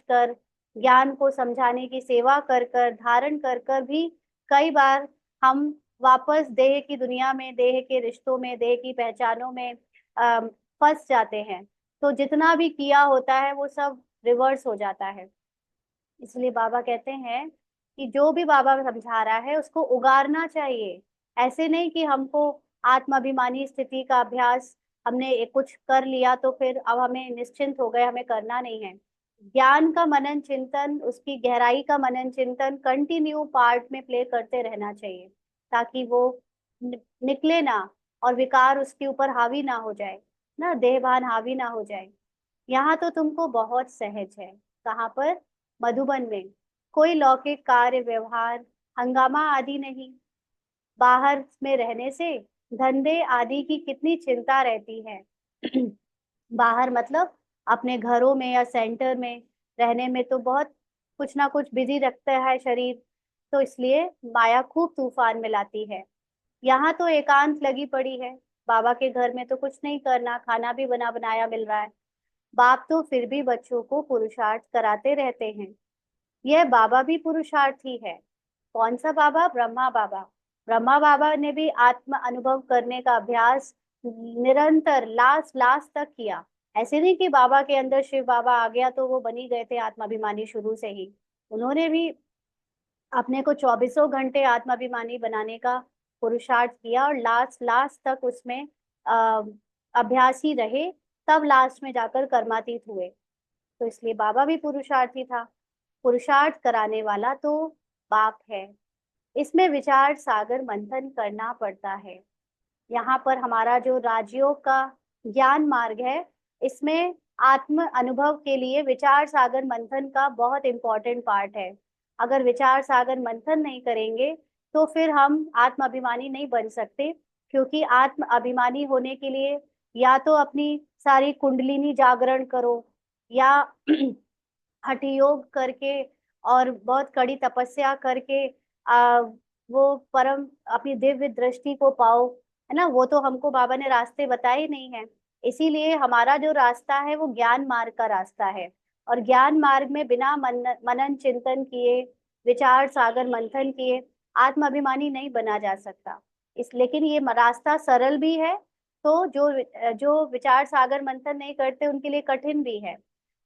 कर, ज्ञान को समझाने की सेवा कर कर, धारण कर कर भी कई बार हम वापस देह की दुनिया में, देह के रिश्तों में, देह की पहचानों में फंस जाते हैं। तो जितना भी किया होता है वो सब रिवर्स हो जाता है। इसलिए बाबा कहते हैं कि जो भी बाबा समझा रहा है उसको उगारना चाहिए। ऐसे नहीं कि हमको आत्माभिमानी स्थिति का अभ्यास, हमने एक कुछ कर लिया तो फिर अब हमें निश्चिंत हो गए, हमें करना नहीं है। ज्ञान का मनन चिंतन, उसकी गहराई का मनन चिंतन कंटिन्यू पार्ट में प्ले करते रहना चाहिए, ताकि वो निकले ना, और विकार उसके ऊपर हावी ना हो जाए ना, देहभान हावी ना हो जाए। यहाँ तो तुमको बहुत सहज है। कहाँ पर? मधुबन में। कोई लौकिक कार्य व्यवहार, हंगामा आदि नहीं। बाहर में रहने से धंधे आदि की कितनी चिंता रहती है। बाहर मतलब अपने घरों में या सेंटर में रहने में तो बहुत कुछ ना कुछ बिजी रखता है शरीर, तो इसलिए माया खूब तूफान में लाती है। यहाँ तो एकांत लगी पड़ी है, बाबा के घर में तो कुछ नहीं करना, खाना भी बना बनाया मिल रहा है। बाप तो फिर भी बच्चों को पुरुषार्थ कराते रहते हैं। यह बाबा भी पुरुषार्थी है। कौन सा बाबा? ब्रह्मा बाबा। ब्रह्मा बाबा ने भी आत्म अनुभव करने का अभ्यास निरंतर लास्ट लास्ट तक किया। ऐसे नहीं कि बाबा के अंदर शिव बाबा आ गया तो वो बनी गए थे आत्माभिमानी शुरू से ही। उन्होंने भी अपने को चौबीसों घंटे आत्माभिमानी बनाने का पुरुषार्थ किया और लास्ट लास्ट तक उसमें अ, अभ्यासी रहे, तब लास्ट में जाकर कर्मातीत हुए। तो इसलिए बाबा भी पुरुषार्थी था। पुरुषार्थ कराने वाला तो बाप है। इसमें विचार सागर मंथन करना पड़ता है। यहाँ पर हमारा जो राजयोग का ज्ञान मार्ग है, इसमें आत्म अनुभव के लिए विचार सागर मंथन का बहुत इंपॉर्टेंट पार्ट है। अगर विचार सागर मंथन नहीं करेंगे तो फिर हम आत्म अभिमानी नहीं बन सकते, क्योंकि आत्म अभिमानी होने के लिए या तो अपनी सारी कुंडलिनी जागरण करो, या हठ योग करके और बहुत कड़ी तपस्या करके वो परम अपनी दिव्य दृष्टि को पाओ, है ना। वो तो हमको बाबा ने रास्ते बताए ही नहीं है। इसीलिए हमारा जो रास्ता है वो ज्ञान मार्ग का रास्ता है। और ज्ञान मार्ग में बिना मनन चिंतन किए, विचार सागर मंथन किए आत्म अभिमानी नहीं बना जा सकता। इस लेकिन ये रास्ता सरल भी है, तो जो जो विचार सागर मंथन नहीं करते उनके लिए कठिन भी है।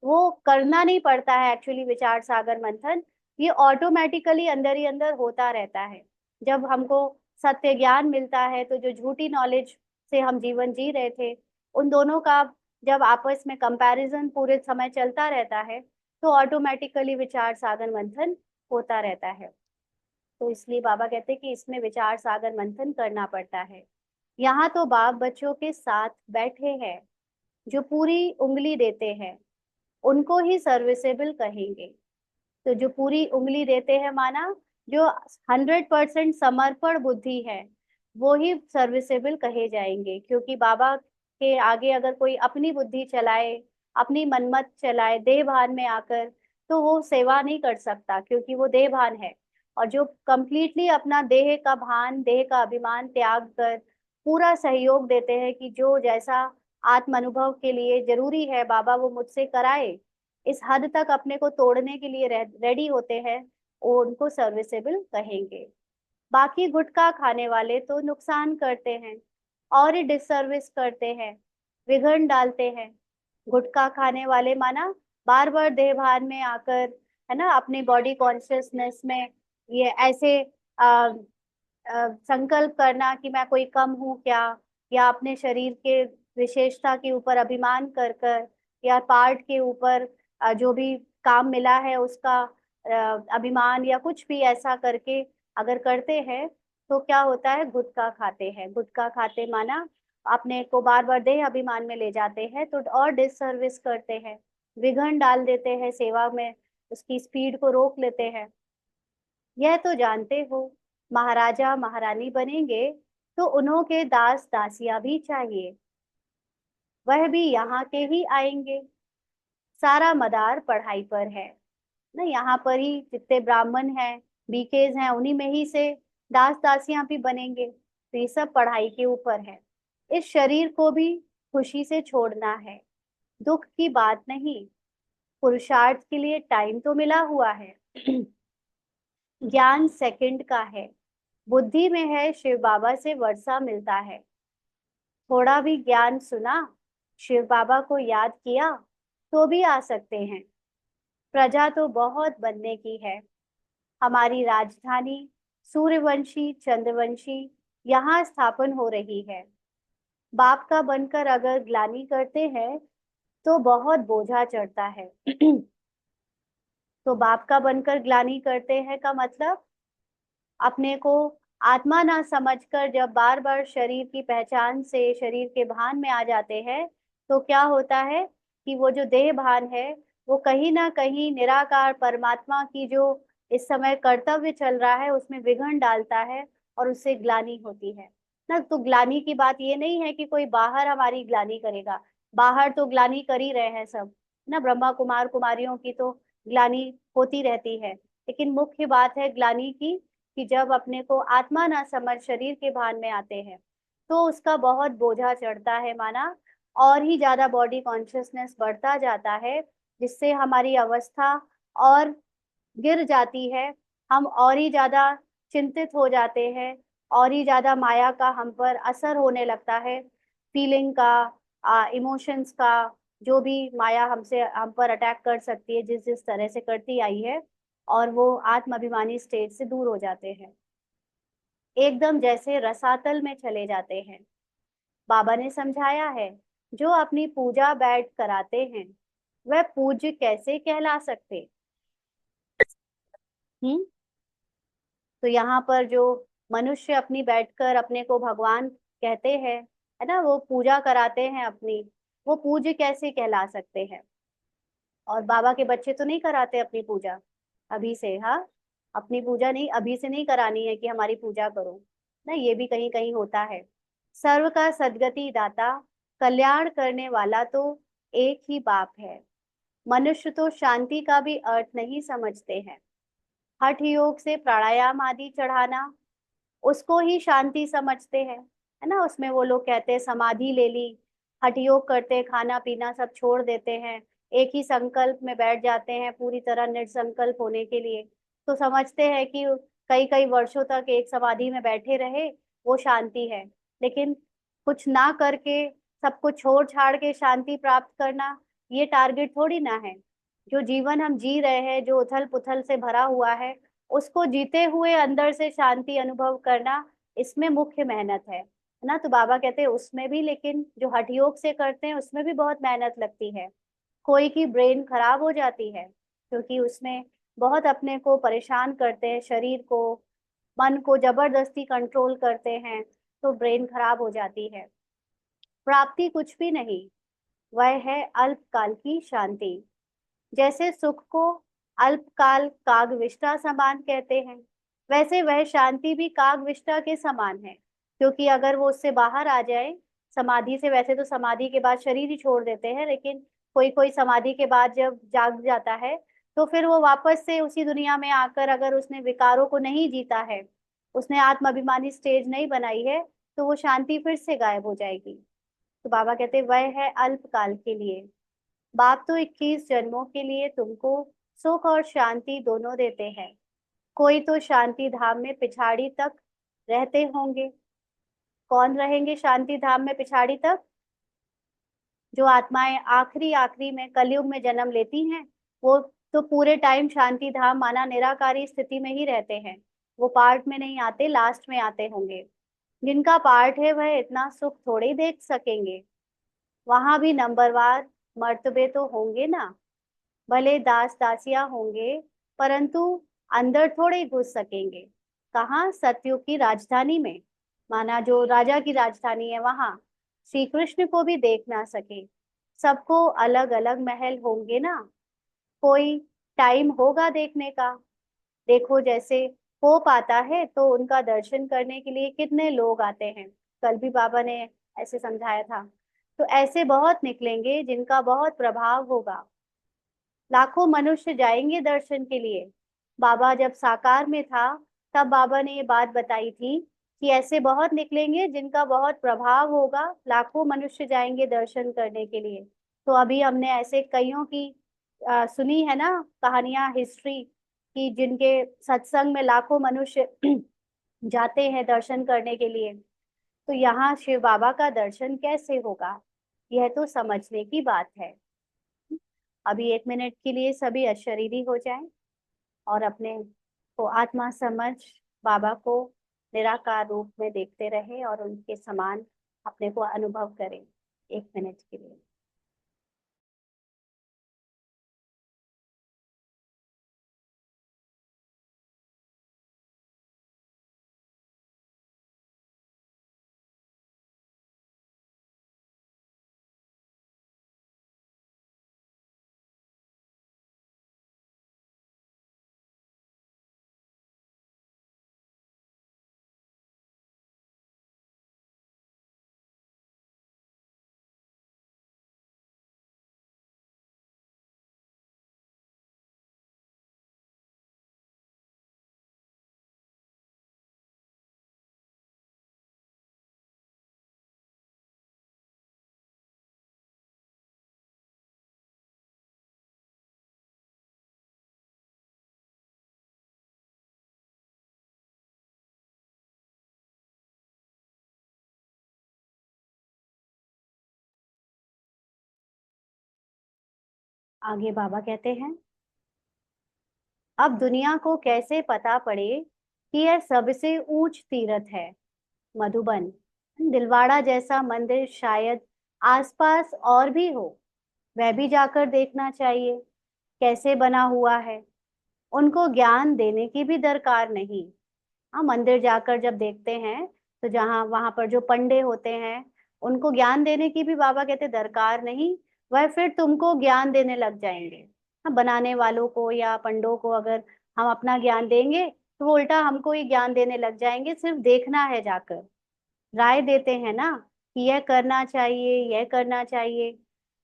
वो करना नहीं पड़ता है एक्चुअली विचार सागर मंथन, ये ऑटोमेटिकली अंदर ही अंदर होता रहता है। जब हमको सत्य ज्ञान मिलता है तो जो झूठी नॉलेज से हम जीवन जी रहे थे, उन दोनों का जब आपस में कंपैरिजन पूरे समय चलता रहता है, तो ऑटोमेटिकली विचार सागर मंथन होता रहता है। तो इसलिए बाबा कहते हैं कि इसमें विचार सागर मंथन करना पड़ता है। यहाँ तो बाप बच्चों के साथ बैठे हैं, जो पूरी उंगली देते हैं उनको ही सर्विसेबल कहेंगे। तो जो पूरी उंगली देते हैं माना जो 100% समर्पण बुद्धि है, वो ही सर्विसेबल कहे जाएंगे। क्योंकि बाबा के आगे अगर कोई अपनी बुद्धि चलाए, अपनी मनमत चलाए देह भान में आकर, तो वो सेवा नहीं कर सकता, क्योंकि वो देह भान है। और जो कंप्लीटली अपना देह का भान, देह का अभिमान त्याग कर पूरा सहयोग देते हैं कि जो जैसा आत्म अनुभव के लिए जरूरी है बाबा वो मुझसे कराए, इस हद तक अपने को तोड़ने के लिए रेडी होते हैं, वो उनको सर्विसेबल कहेंगे। बाकी गुटखा खाने वाले तो नुकसान करते हैं और ही डिससर्विस करते हैं, विघन डालते हैं। गुटखा खाने वाले माना बार बार देह भान में आकर, है ना, अपनी बॉडी कॉन्शियसनेस में ये ऐसे संकल्प करना कि मैं कोई कम हूँ क्या, या अपने शरीर के विशेषता के ऊपर अभिमान कर कर, या पार्ट के ऊपर जो भी काम मिला है उसका अभिमान, या कुछ भी ऐसा करके अगर करते हैं तो क्या होता है, गुटखा खाते हैं। गुटखा खाते माना अपने को बार बार देह अभिमान में ले जाते हैं, तो और डिससर्विस करते हैं, विघन डाल देते हैं सेवा में, उसकी स्पीड को रोक लेते हैं। यह तो जानते हो, महाराजा महारानी बनेंगे तो उन्हों के दास दासियां भी चाहिए, वह भी यहाँ के ही आएंगे। सारा मदार पढ़ाई पर है ना, यहाँ पर ही जितने ब्राह्मण हैं, बीकेज हैं, उन्हीं में ही से दास दासियां भी बनेंगे। तो ये सब पढ़ाई के ऊपर है। इस शरीर को भी खुशी से छोड़ना है, दुख की बात नहीं। पुरुषार्थ के लिए टाइम तो मिला हुआ है। ज्ञान सेकंड का है, बुद्धि में है शिव बाबा से वर्षा मिलता है। थोड़ा भी ज्ञान सुना, शिव बाबा को याद किया, तो भी आ सकते हैं। प्रजा तो बहुत बनने की है। हमारी राजधानी सूर्यवंशी चंद्रवंशी यहाँ स्थापन हो रही है। बाप का बनकर अगर ग्लानि करते हैं तो बहुत बोझा चढ़ता है। तो बाप का बनकर ग्लानि करते हैं का मतलब अपने को आत्मा ना समझकर जब बार बार शरीर की पहचान से शरीर के भान में आ जाते हैं, तो क्या होता है कि वो जो देह भान है वो कहीं ना कहीं निराकार परमात्मा की जो इस समय कर्तव्य चल रहा है उसमें विघन डालता है, और उससे ग्लानि होती है ना। तो ग्लानि की बात ये नहीं है कि कोई बाहर हमारी ग्लानि करेगा, बाहर तो ग्लानि कर ही रहे हैं सब। ना, ब्रह्मा कुमार कुमारियों की तो ग्लानि होती रहती है, लेकिन मुख्य बात है ग्लानि की कि जब अपने को आत्मा ना समझ शरीर के भान में आते हैं तो उसका बहुत बोझा चढ़ता है माना, और ही ज्यादा बॉडी कॉन्शियसनेस बढ़ता जाता है, जिससे हमारी अवस्था और गिर जाती है। हम और ही ज्यादा चिंतित हो जाते हैं, और ही ज्यादा माया का हम पर असर होने लगता है, फीलिंग का, इमोशंस का, जो भी माया हमसे हम पर अटैक कर सकती है, जिस जिस तरह से करती आई है, और वो आत्म अभिमानी स्टेज से दूर हो जाते हैं, एकदम जैसे रसातल में चले जाते हैं। बाबा ने समझाया है, जो अपनी पूजा बैठ कराते हैं वह पूज्य कैसे कहला सकते। हम्म। तो यहाँ पर जो मनुष्य अपनी बैठकर अपने को भगवान कहते हैं, है ना, वो पूजा कराते हैं अपनी, वो पूज्य कैसे कहला सकते हैं। और बाबा के बच्चे तो नहीं कराते अपनी पूजा अभी से, हाँ, अपनी पूजा नहीं अभी से नहीं करानी है कि हमारी पूजा करो ना, ये भी कहीं कहीं होता है। सर्व का सद्गति दाता कल्याण करने वाला तो एक ही बाप है। मनुष्य तो शांति का भी अर्थ नहीं समझते हैं। हठ योग से प्राणायाम आदि चढ़ाना, उसको ही शांति समझते हैं, है ना। उसमें वो लोग कहते हैं समाधि ले ली, हठ योग करते हैं, खाना पीना सब छोड़ देते हैं, एक ही संकल्प में बैठ जाते हैं पूरी तरह निर्संकल्प होने के लिए। तो समझते हैं कि कई कई वर्षों तक एक समाधि में बैठे रहे, वो शांति है। लेकिन कुछ ना करके, सब कुछ छोड़ छाड़ के शांति प्राप्त करना, ये टारगेट थोड़ी ना है। जो जीवन हम जी रहे हैं, जो उथल पुथल से भरा हुआ है, उसको जीते हुए अंदर से शांति अनुभव करना, इसमें मुख्य मेहनत है ना। तो बाबा कहते हैं उसमें भी, लेकिन जो हठ योग से करते हैं उसमें भी बहुत मेहनत लगती है। कोई की ब्रेन खराब हो जाती है, क्योंकि उसमें बहुत अपने को परेशान करते हैं, शरीर को, मन को जबरदस्ती कंट्रोल करते हैं, तो ब्रेन खराब हो जाती है। प्राप्ति कुछ भी नहीं, वह है अल्पकाल की शांति। जैसे सुख को अल्पकाल कागविष्टा समान कहते हैं, वैसे वह शांति भी कागविष्टा के समान है। क्योंकि अगर वो उससे बाहर आ जाए समाधि से, वैसे तो समाधि के बाद शरीर ही छोड़ देते हैं, लेकिन कोई कोई समाधि के बाद जब जाग जाता है तो फिर वो वापस से उसी दुनिया में आकर, अगर उसने विकारों को नहीं जीता है, उसने आत्म अभिमानी स्टेज नहीं बनाई है, तो वो शांति फिर से गायब हो जाएगी। तो बाबा कहते वह है अल्पकाल के लिए। बाप तो 21 जन्मों के लिए तुमको सुख और शांति दोनों देते हैं। कोई तो शांति धाम में पिछाड़ी तक रहते होंगे। कौन रहेंगे शांति धाम में पिछाड़ी तक? जो आत्माएं आखिरी आखिरी में कलयुग में जन्म लेती हैं, वो तो पूरे टाइम शांति धाम माना निराकारी स्थिति में ही रहते हैं। वो पार्ट में नहीं आते, लास्ट में आते होंगे। जिनका पार्ट है वह इतना सुख थोड़े ही देख सकेंगे। वहां भी नंबरवार मर्तबे तो होंगे ना। भले दास दासियां होंगे, परंतु अंदर थोड़े ही घुस सकेंगे। कहाँ? सतयुग की राजधानी में, माना जो राजा की राजधानी है वहां श्री कृष्ण को भी देख ना सके। सबको अलग अलग महल होंगे ना, कोई टाइम होगा देखने का। देखो जैसे हो पाता है तो उनका दर्शन करने के लिए कितने लोग आते हैं। कल भी बाबा ने ऐसे समझाया था। तो ऐसे बहुत निकलेंगे जिनका बहुत प्रभाव होगा। लाखों मनुष्य जाएंगे दर्शन के लिए। बाबा जब साकार में था तब बाबा ने ये बात बताई थी कि ऐसे बहुत निकलेंगे जिनका बहुत प्रभाव होगा, लाखों मनुष्य जाएंगे दर्शन करने के लिए। तो अभी हमने ऐसे कईयों की सुनी है ना कहानियां, हिस्ट्री की, जिनके सत्संग में लाखों मनुष्य जाते हैं दर्शन करने के लिए। तो यहाँ शिव बाबा का दर्शन कैसे होगा, यह तो समझने की बात है। अभी 1 मिनट के लिए सभी अशरीरी हो जाएं और अपने को आत्मा समझ बाबा को निराकार रूप में देखते रहे और उनके समान अपने को अनुभव करें 1 मिनट के लिए। आगे बाबा कहते हैं, अब दुनिया को कैसे पता पड़े कि यह सबसे ऊंच तीर्थ है मधुबन। दिलवाड़ा जैसा मंदिर शायद आसपास और भी हो, वह भी जाकर देखना चाहिए कैसे बना हुआ है। उनको ज्ञान देने की भी दरकार नहीं। हाँ, मंदिर जाकर जब देखते हैं तो जहाँ वहां पर जो पंडे होते हैं उनको ज्ञान देने की भी बाबा कहते दरकार नहीं, वह फिर तुमको ज्ञान देने लग जाएंगे। हाँ, बनाने वालों को या पंडों को अगर हम अपना ज्ञान देंगे तो वो उल्टा हमको ही ज्ञान देने लग जाएंगे। सिर्फ देखना है जाकर, राय देते हैं ना कि यह करना चाहिए यह करना चाहिए।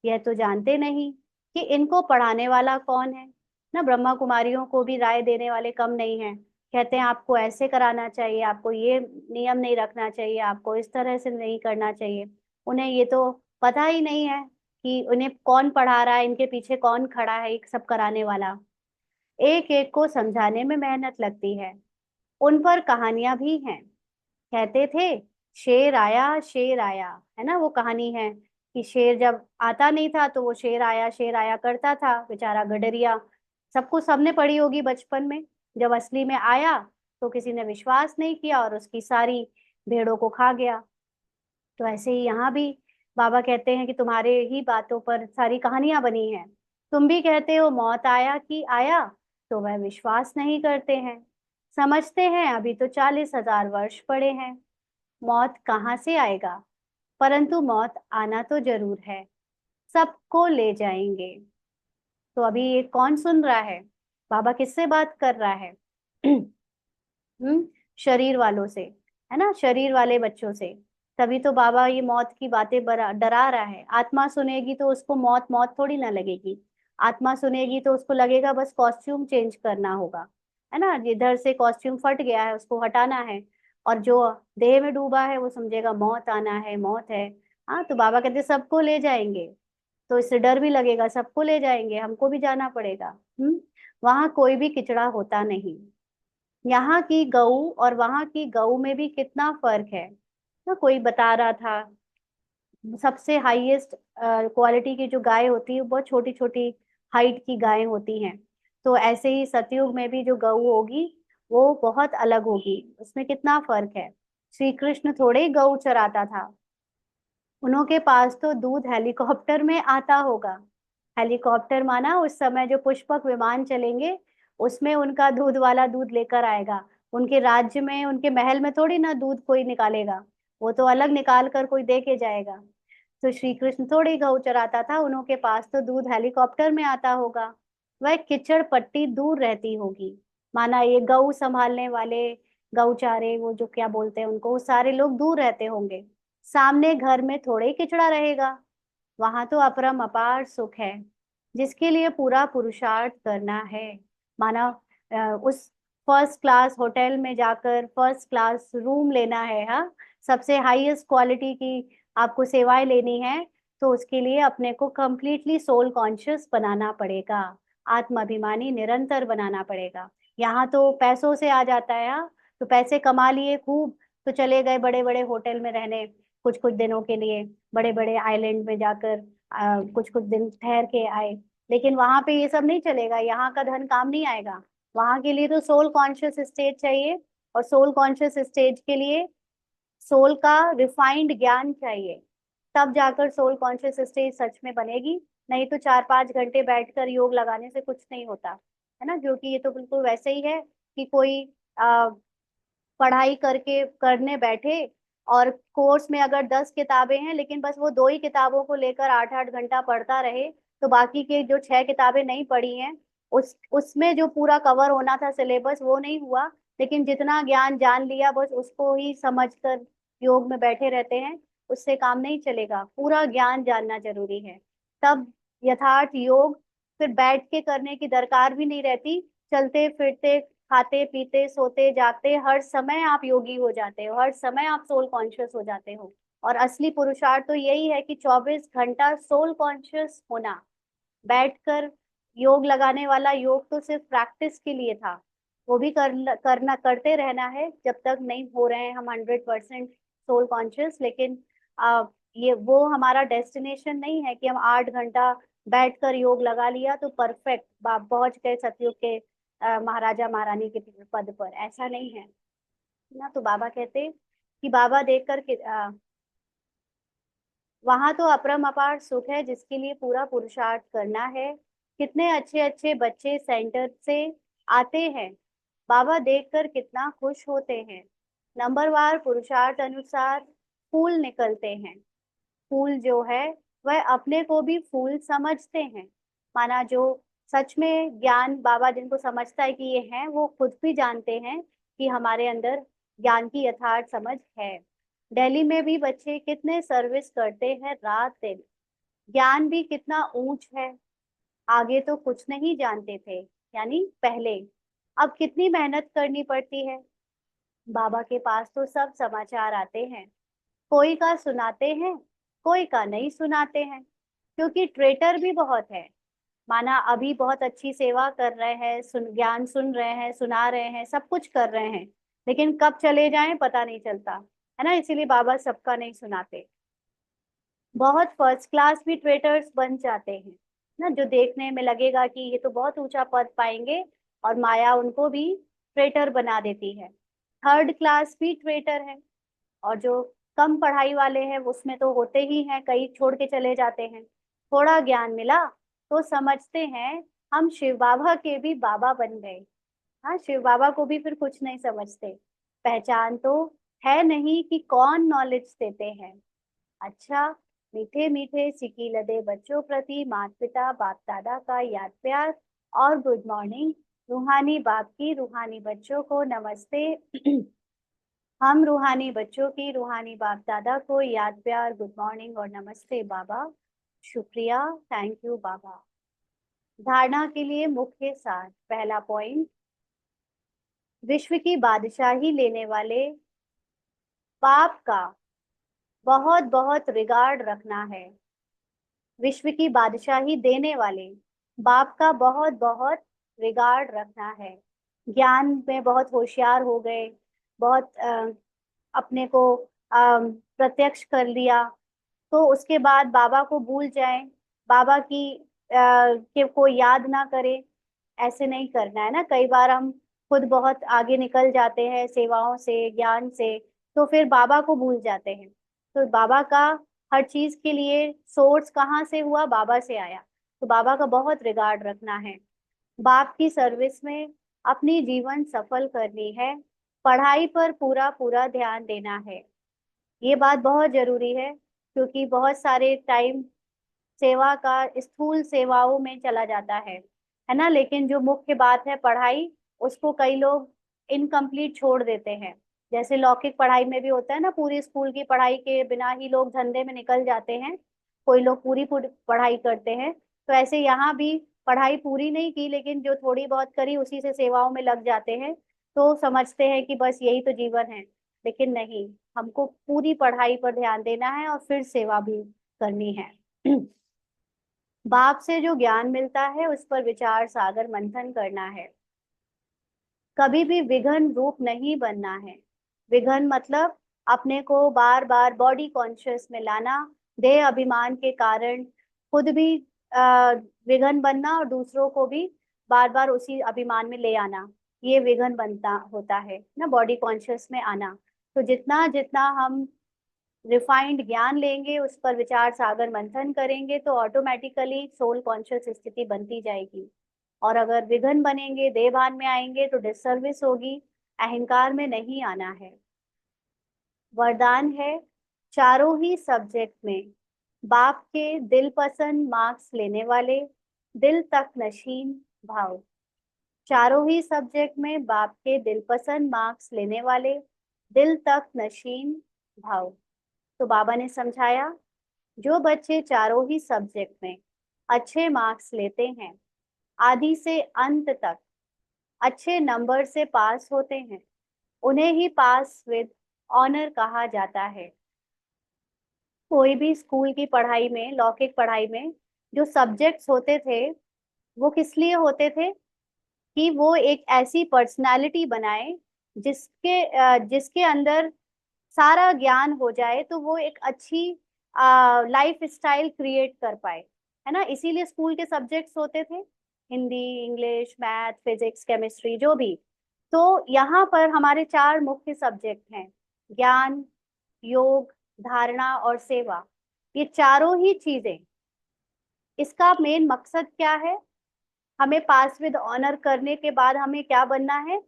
यह तो जानते नहीं कि इनको पढ़ाने वाला कौन है। ना ब्रह्मा कुमारियों को भी राय देने वाले कम नहीं हैं। कहते हैं आपको ऐसे कराना चाहिए, आपको ये नियम नहीं रखना चाहिए, आपको इस तरह से नहीं करना चाहिए। उन्हें ये तो पता ही नहीं है कि उन्हें कौन पढ़ा रहा है, इनके पीछे कौन खड़ा है ये सब कराने वाला। एक एक को समझाने में मेहनत लगती है। उन पर कहानियां भी हैं। कहते थे शेर आया, है ना, वो कहानी है कि शेर जब आता नहीं था तो वो शेर आया करता था, बेचारा गडरिया। सबको सबने पढ़ी होगी बचपन में। जब असली में आया तो किसी ने विश्वास नहीं किया और उसकी सारी भेड़ों को खा गया। तो ऐसे ही यहाँ भी बाबा कहते हैं कि तुम्हारे ही बातों पर सारी कहानियां बनी हैं। तुम भी कहते हो मौत आया कि आया, तो वह विश्वास नहीं करते हैं। समझते हैं अभी तो 40,000 वर्ष पड़े हैं, मौत कहाँ से आएगा। परंतु मौत आना तो जरूर है, सबको ले जाएंगे। तो अभी ये कौन सुन रहा है, बाबा किससे बात कर रहा है? शरीर वालों से, है ना, शरीर वाले बच्चों से। तभी तो बाबा ये मौत की बातें डरा रहा है। आत्मा सुनेगी तो उसको मौत मौत थोड़ी ना लगेगी। आत्मा सुनेगी तो उसको लगेगा बस कॉस्ट्यूम चेंज करना होगा, है ना, इधर से कॉस्ट्यूम फट गया है उसको हटाना है। और जो देह में डूबा है वो समझेगा मौत आना है, मौत है। हाँ, तो बाबा कहते सबको ले जाएंगे। तो इससे डर भी लगेगा, सबको ले जाएंगे, हमको भी जाना पड़ेगा। वहां कोई भी किचड़ा होता नहीं। यहाँ की गऊ और वहां की गऊ में भी कितना फर्क है। ना कोई बता रहा था, सबसे हाईएस्ट क्वालिटी की जो गाय होती है वो बहुत छोटी छोटी हाइट की गायें होती हैं। तो ऐसे ही सतयुग में भी जो गऊ होगी वो बहुत अलग होगी, उसमें कितना फर्क है। श्री कृष्ण थोड़े ही गऊ चराता था, उन्होंने पास तो दूध हेलीकॉप्टर में आता होगा। हेलीकॉप्टर माना उस समय जो पुष्पक विमान चलेंगे उसमें उनका दूध वाला दूध लेकर आएगा। उनके राज्य में उनके महल में थोड़ी ना दूध कोई निकालेगा, वो तो अलग निकाल कर कोई दे के जाएगा। तो श्री कृष्ण थोड़ी गऊ चराता था, उनके पास तो दूध हेलीकॉप्टर में आता होगा। वह कीचड़ पट्टी दूर रहती होगी। माना ये गऊ संभालने वाले, गौचारे वो जो क्या बोलते हैं उनको, वो सारे लोग दूर रहते होंगे। सामने घर में थोड़े ही किचड़ा रहेगा। वहां तो अपरम अपार सुख है जिसके लिए पूरा पुरुषार्थ करना है। माना उस फर्स्ट क्लास होटल में जाकर फर्स्ट क्लास रूम लेना है, हाँ, सबसे हाईएस्ट क्वालिटी की आपको सेवाएं लेनी है। तो उसके लिए अपने को कंप्लीटली सोल कॉन्शियस बनाना पड़ेगा, आत्माभिमानी निरंतर बनाना पड़ेगा। यहाँ तो पैसों से आ जाता है, हाँ, तो पैसे कमा लिए खूब तो चले गए बड़े बड़े होटल में रहने कुछ कुछ दिनों के लिए, बड़े बड़े आइलैंड में जाकर कुछ कुछ दिन ठहर के आए। लेकिन वहां पे ये सब नहीं चलेगा, यहाँ का धन काम नहीं आएगा। वहां के लिए तो सोल कॉन्शियस स्टेज चाहिए, और सोल कॉन्शियस स्टेज के लिए सोल का रिफाइंड ज्ञान चाहिए। तब जाकर सोल कॉन्शियस स्टेज सच में बनेगी। नहीं तो 4-5 घंटे बैठकर योग लगाने से कुछ नहीं होता, है ना, क्योंकि ये तो बिल्कुल वैसे ही है कि कोई पढ़ाई करके करने बैठे और कोर्स में अगर 10 किताबें हैं लेकिन बस वो दो ही किताबों को लेकर 8-8 घंटा पढ़ता रहे, तो बाकी के जो 6 किताबें नहीं पढ़ी हैं उसमें जो पूरा कवर होना था सिलेबस वो नहीं हुआ। लेकिन जितना ज्ञान जान लिया बस उसको ही समझ कर योग में बैठे रहते हैं, उससे काम नहीं चलेगा। पूरा ज्ञान जानना जरूरी है। तब यथार्थ योग फिर बैठ के करने की दरकार भी नहीं रहती। चलते फिरते खाते पीते सोते जागते हर समय आप योगी हो जाते हो, हर समय आप सोल कॉन्शियस हो जाते हो। और असली पुरुषार्थ तो यही है कि 24 घंटा सोल कॉन्शियस होना। बैठकर योग लगाने वाला योग तो सिर्फ प्रैक्टिस के लिए था, वो भी करना करते रहना है जब तक नहीं हो रहे हैं हम 100% सोल कॉन्शियस। लेकिन ये वो हमारा डेस्टिनेशन नहीं है कि हम 8 घंटा बैठकर योग लगा लिया तो परफेक्ट बाप पहुंच गए सतयुग के महाराजा महारानी के पद पर, ऐसा नहीं है ना। तो बाबा कहते कि बाबा देखकर वहां तो अपरम अपार सुख है जिसके लिए पूरा पुरुषार्थ करना है। कितने अच्छे अच्छे बच्चे सेंटर से आते हैं, बाबा देखकर कितना खुश होते हैं। नंबरवार पुरुषार्थ अनुसार फूल निकलते हैं। फूल जो है वह अपने को भी फूल समझते हैं। माना जो सच में ज्ञान बाबा जिनको समझता है कि ये है, वो खुद भी जानते हैं कि हमारे अंदर ज्ञान की यथार्थ समझ है। दिल्ली में भी बच्चे कितने सर्विस करते हैं रात दिन। ज्ञान भी कितना ऊंच है। आगे तो कुछ नहीं जानते थे, यानी पहले। अब कितनी मेहनत करनी पड़ती है। बाबा के पास तो सब समाचार आते हैं। कोई का सुनाते हैं, कोई का नहीं सुनाते हैं, क्योंकि ट्रेटर भी बहुत है। माना अभी बहुत अच्छी सेवा कर रहे हैं, ज्ञान सुन रहे हैं, सुना रहे हैं, सब कुछ कर रहे हैं, लेकिन कब चले जाएं पता नहीं चलता, है ना। इसीलिए बाबा सबका नहीं सुनाते। बहुत फर्स्ट क्लास भी ट्रेटर्स बन जाते हैं ना, जो देखने में लगेगा कि ये तो बहुत ऊंचा पद पाएंगे, और माया उनको भी ट्रेटर बना देती है। थर्ड क्लास भी ट्रेटर है। और जो कम पढ़ाई वाले हैं उसमें तो होते ही हैं, कई छोड़ के चले जाते हैं। थोड़ा ज्ञान मिला तो समझते हैं हम शिव बाबा के भी बाबा बन गए। हाँ, शिव बाबा को भी फिर कुछ नहीं समझते। पहचान तो है नहीं कि कौन नॉलेज देते हैं। अच्छा, मीठे मीठे सिकी लदे बच्चों प्रति माता पिता बाप दादा का याद प्यार और गुड मॉर्निंग। रूहानी बाप की रूहानी बच्चों को नमस्ते। हम रूहानी बच्चों की रूहानी बाप दादा को याद प्यार गुड मॉर्निंग और नमस्ते बाबा। शुक्रिया, थैंक यू बाबा। धारणा के लिए मुख्य सार। पहला पॉइंट, विश्व की बादशाही लेने वाले बाप का बहुत बहुत रिगार्ड रखना है। विश्व की बादशाही देने वाले बाप का बहुत बहुत रिगार्ड रखना है। ज्ञान में बहुत होशियार हो गए, बहुत अपने को प्रत्यक्ष कर लिया, तो उसके बाद बाबा को भूल जाएं, बाबा की के को याद ना करें। ऐसे नहीं करना है ना। कई बार हम खुद बहुत आगे निकल जाते हैं सेवाओं से, ज्ञान से, तो फिर बाबा को भूल जाते हैं। तो बाबा का हर चीज के लिए सोर्स कहाँ से हुआ, बाबा से आया। तो बाबा का बहुत रिगार्ड रखना है। बाप की सर्विस में अपनी जीवन सफल करनी है। पढ़ाई पर पूरा पूरा ध्यान देना है। ये बात बहुत जरूरी है, क्योंकि बहुत सारे टाइम सेवा का स्थूल सेवाओं में चला जाता है ना। लेकिन जो मुख्य बात है पढ़ाई, उसको कई लोग इनकम्प्लीट छोड़ देते हैं। जैसे लौकिक पढ़ाई में भी होता है ना, पूरी स्कूल की पढ़ाई के बिना ही लोग धंधे में निकल जाते हैं। कोई लोग पूरी पूरी पढ़ाई करते हैं। तो ऐसे यहाँ भी पढ़ाई पूरी नहीं की, लेकिन जो थोड़ी बहुत करी उसी से सेवाओं में लग जाते हैं। तो समझते हैं कि बस यही तो जीवन है, लेकिन नहीं, हमको पूरी पढ़ाई पर ध्यान देना है और फिर सेवा भी करनी है। बाप से जो ज्ञान मिलता है उस पर विचार सागर मंथन करना है। कभी भी विघन रूप नहीं बनना है। विघन मतलब अपने को बार बार बॉडी कॉन्शियस में लाना, देह अभिमान के कारण खुद भी विघन बनना और दूसरों को भी बार बार उसी अभिमान में ले आना। ये विघन बनता होता है ना, बॉडी कॉन्शियस में आना। तो जितना जितना हम रिफाइंड ज्ञान लेंगे, उस पर विचार सागर मंथन करेंगे, तो ऑटोमेटिकली सोल कॉन्शियस स्थिति बनती जाएगी। और अगर विघन बनेंगे, देहभान में आएंगे, तो डिसर्विस होगी। अहंकार में नहीं आना है। वरदान है, चारों ही सब्जेक्ट में बाप के दिल पसंद मार्क्स लेने वाले, दिल तक नशीन भाव। चारों ही सब्जेक्ट में बाप के दिल पसंद मार्क्स लेने वाले, दिल तक नशीन भाव। तो बाबा ने समझाया, जो बच्चे चारों ही सब्जेक्ट में अच्छे मार्क्स लेते हैं, आदि से अंत तक अच्छे नंबर से पास होते हैं, उन्हें ही पास विद ऑनर कहा जाता है। कोई भी स्कूल की पढ़ाई में, लौकिक पढ़ाई में जो सब्जेक्ट्स होते थे, वो किस लिए होते थे कि वो एक ऐसी पर्सनालिटी बनाए जिसके अंदर सारा ज्ञान हो जाए, तो वो एक अच्छी लाइफ स्टाइल क्रिएट कर पाए। है ना, इसीलिए स्कूल के सब्जेक्ट्स होते थे, Hindi, English, math, physics, chemistry, जो भी। तो यहाँ पर हमारे चार मुख्य सब्जेक्ट हैं, ज्ञान, योग, धारणा और सेवा। ये चारों ही चीजें, इसका मेन मकसद क्या है, हमें पास विद ऑनर करने के बाद हमें क्या बनना है,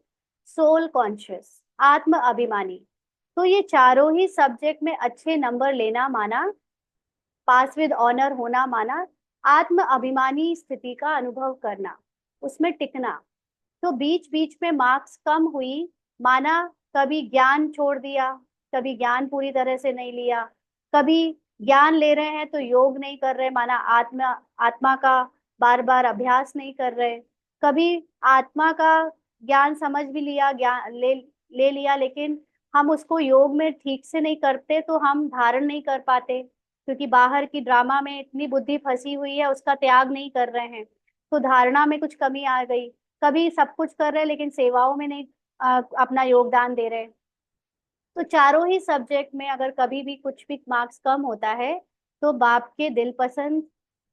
सोल कॉन्शियस, आत्म अभिमानी। तो ये चारों ही सब्जेक्ट में अच्छे नंबर लेना माना, पास विद ऑनर होना माना, आत्म अभिमानी स्थिति का अनुभव करना, उसमें टिकना। तो बीच बीच में मार्क्स कम हुई माना, कभी ज्ञान छोड़ दिया, कभी ज्ञान पूरी तरह से नहीं लिया, कभी ज्ञान ले रहे हैं तो योग नहीं कर रहे, माना आत्मा आत्मा का बार बार अभ्यास नहीं कर रहे, कभी आत्मा का ज्ञान समझ भी लिया, ज्ञान ले लिया, लेकिन हम उसको योग में ठीक से नहीं करते तो हम धारण नहीं कर पाते, क्योंकि बाहर की ड्रामा में इतनी बुद्धि फंसी हुई है, उसका त्याग नहीं कर रहे हैं, तो धारणा में कुछ कमी आ गई। कभी सब कुछ कर रहे लेकिन सेवाओं में नहीं अपना योगदान दे रहे। तो चारों ही सब्जेक्ट में अगर कभी भी कुछ भी मार्क्स कम होता है तो बाप के दिल पसंद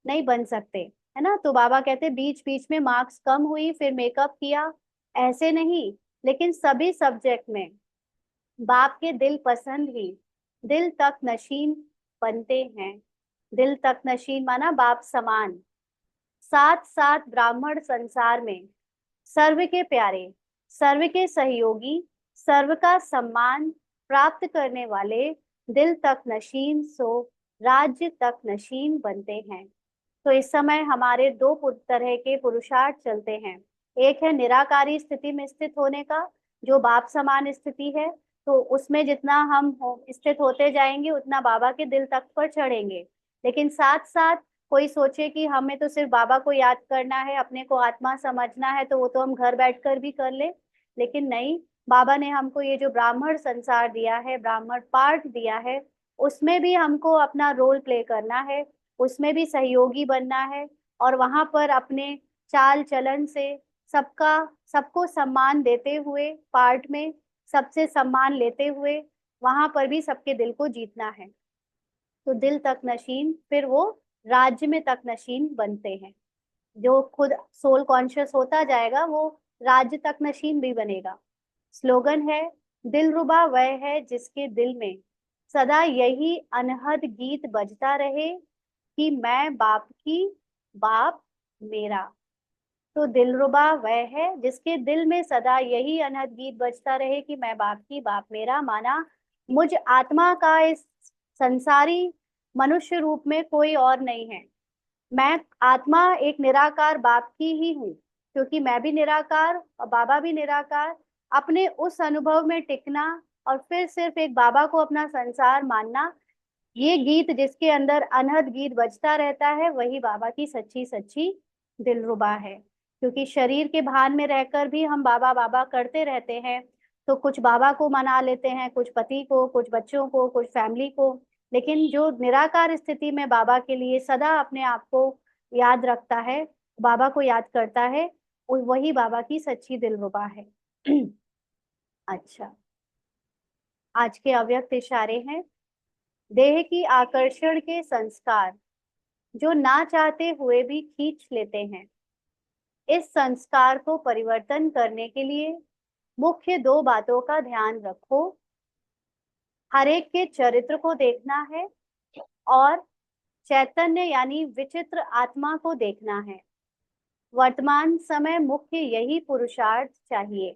नहीं बन सकते, है ना। तो बाबा कहते बीच बीच में मार्क्स कम हुई फिर मेकअप किया, ऐसे नहीं, लेकिन सभी सब्जेक्ट में बाप के दिल पसंद ही दिल तक नशीन बनते हैं। दिल तक नशीन माना बाप समान, साथ साथ ब्राह्मण संसार में सर्व के प्यारे, सर्व के सहयोगी, सर्व का सम्मान प्राप्त करने वाले, दिल तक नशीन सो राज्य तक नशीन बनते हैं। तो इस समय हमारे दो तरह के पुरुषार्थ चलते हैं। एक है निराकारी स्थिति में स्थित होने का, जो बाप समान स्थिति है, तो उसमें जितना हम स्थित होते जाएंगे उतना बाबा के दिल तक पर चढ़ेंगे। लेकिन साथ साथ कोई सोचे कि हमें तो सिर्फ बाबा को याद करना है, अपने को आत्मा समझना है, तो वो तो हम घर बैठकर भी कर ले, लेकिन नहीं, बाबा ने हमको ये जो ब्राह्मण संसार दिया है, ब्राह्मण पार्ट दिया है, उसमें भी हमको अपना रोल प्ले करना है, उसमें भी सहयोगी बनना है, और वहां पर अपने चाल चलन से सबका सबको सम्मान देते हुए, पार्ट में सबसे सम्मान लेते हुए वहां पर भी सबके दिल को जीतना है। तो दिल तक नशीन फिर वो राज्य में तक नशीन बनते हैं। जो खुद सोल कॉन्शियस होता जाएगा वो राज्य तक नशीन भी बनेगा। स्लोगन है, दिलरुबा वह है जिसके दिल में सदा यही अनहद गीत बजता रहे कि मैं बाप की, बाप मेरा। तो दिलरुबा वह है जिसके दिल में सदा यही अनहद गीत बजता रहे कि मैं बाप की, बाप मेरा, माना मुझ आत्मा का इस संसारी मनुष्य रूप में कोई और नहीं है। मैं आत्मा एक निराकार बाप की ही हूँ, क्योंकि मैं भी निराकार और बाबा भी निराकार। अपने उस अनुभव में टिकना और फिर सिर्फ एक बाबा को अपना संसार मानना, ये गीत जिसके अंदर अनहद गीत बजता रहता है वही बाबा की सच्ची सच्ची दिलरुबा है। क्योंकि शरीर के भान में रहकर भी हम बाबा बाबा करते रहते हैं, तो कुछ बाबा को मना लेते हैं, कुछ पति को, कुछ बच्चों को, कुछ फैमिली को, लेकिन जो निराकार स्थिति में बाबा के लिए सदा अपने आप को याद रखता है, बाबा को याद करता है, वही बाबा की सच्ची दिलरुबा है। अच्छा, आज के अव्यक्त इशारे हैं। देह की आकर्षण के संस्कार जो ना चाहते हुए भी खींच लेते हैं, इस संस्कार को परिवर्तन करने के लिए मुख्य दो बातों का ध्यान रखो। हर एक के चरित्र को देखना है और चैतन्य यानी विचित्र आत्मा को देखना है। वर्तमान समय मुख्य यही पुरुषार्थ चाहिए।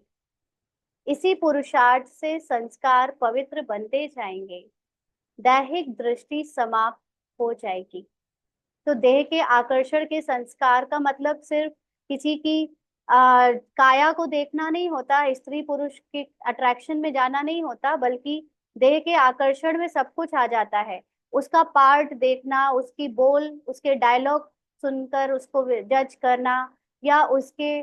इसी पुरुषार्थ से संस्कार पवित्र बनते जाएंगे, दैहिक दृष्टि समाप्त हो जाएगी। तो देह के आकर्षण के संस्कार का मतलब सिर्फ किसी की काया को देखना नहीं होता, स्त्री पुरुष के अट्रैक्शन में जाना नहीं होता, बल्कि देह के आकर्षण में सब कुछ आ जाता है। उसका पार्ट देखना, उसकी बोल, उसके डायलॉग सुनकर उसको जज करना, या उसके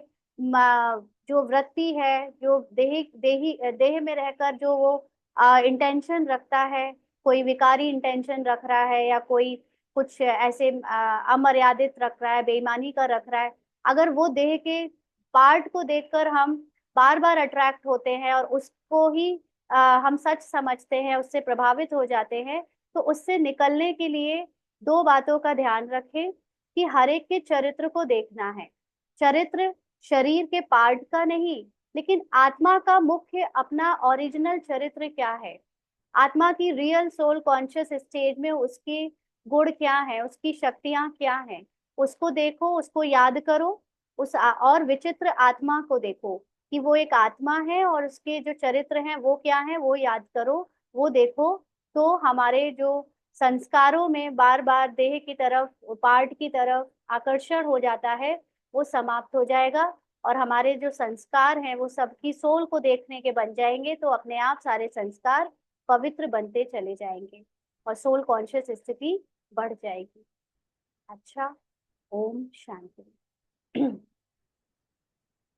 जो वृत्ति है, जो देह में रहकर जो वो इंटेंशन रखता है, कोई विकारी इंटेंशन रख रहा है या कोई कुछ ऐसे अमर्यादित रख रहा है, बेईमानी का रख रहा है, अगर वो देह के पार्ट को देखकर हम बार बार अट्रैक्ट होते हैं और उसको ही हम सच समझते हैं, उससे प्रभावित हो जाते हैं, तो उससे निकलने के लिए दो बातों का ध्यान रखें। कि हर एक के चरित्र को देखना है। चरित्र शरीर के पार्ट का नहीं, लेकिन आत्मा का मुख्य अपना ओरिजिनल चरित्र क्या है, आत्मा की रियल सोल कॉन्शियस स्टेज में उसकी गुण क्या है, उसकी शक्तियां क्या हैं, उसको देखो, उसको याद करो। और विचित्र आत्मा को देखो कि वो एक आत्मा है और उसके जो चरित्र हैं वो क्या है, वो याद करो, वो देखो। तो हमारे जो संस्कारों में बार बार देह की तरफ, पार्ट की तरफ आकर्षण हो जाता है, वो समाप्त हो जाएगा। और हमारे जो संस्कार हैं वो सबकी सोल को देखने के बन जाएंगे, तो अपने आप सारे संस्कार पवित्र बनते चले जाएंगे और सोल कॉन्शियस स्थिति बढ़ जाएगी। अच्छा, ओम शांति।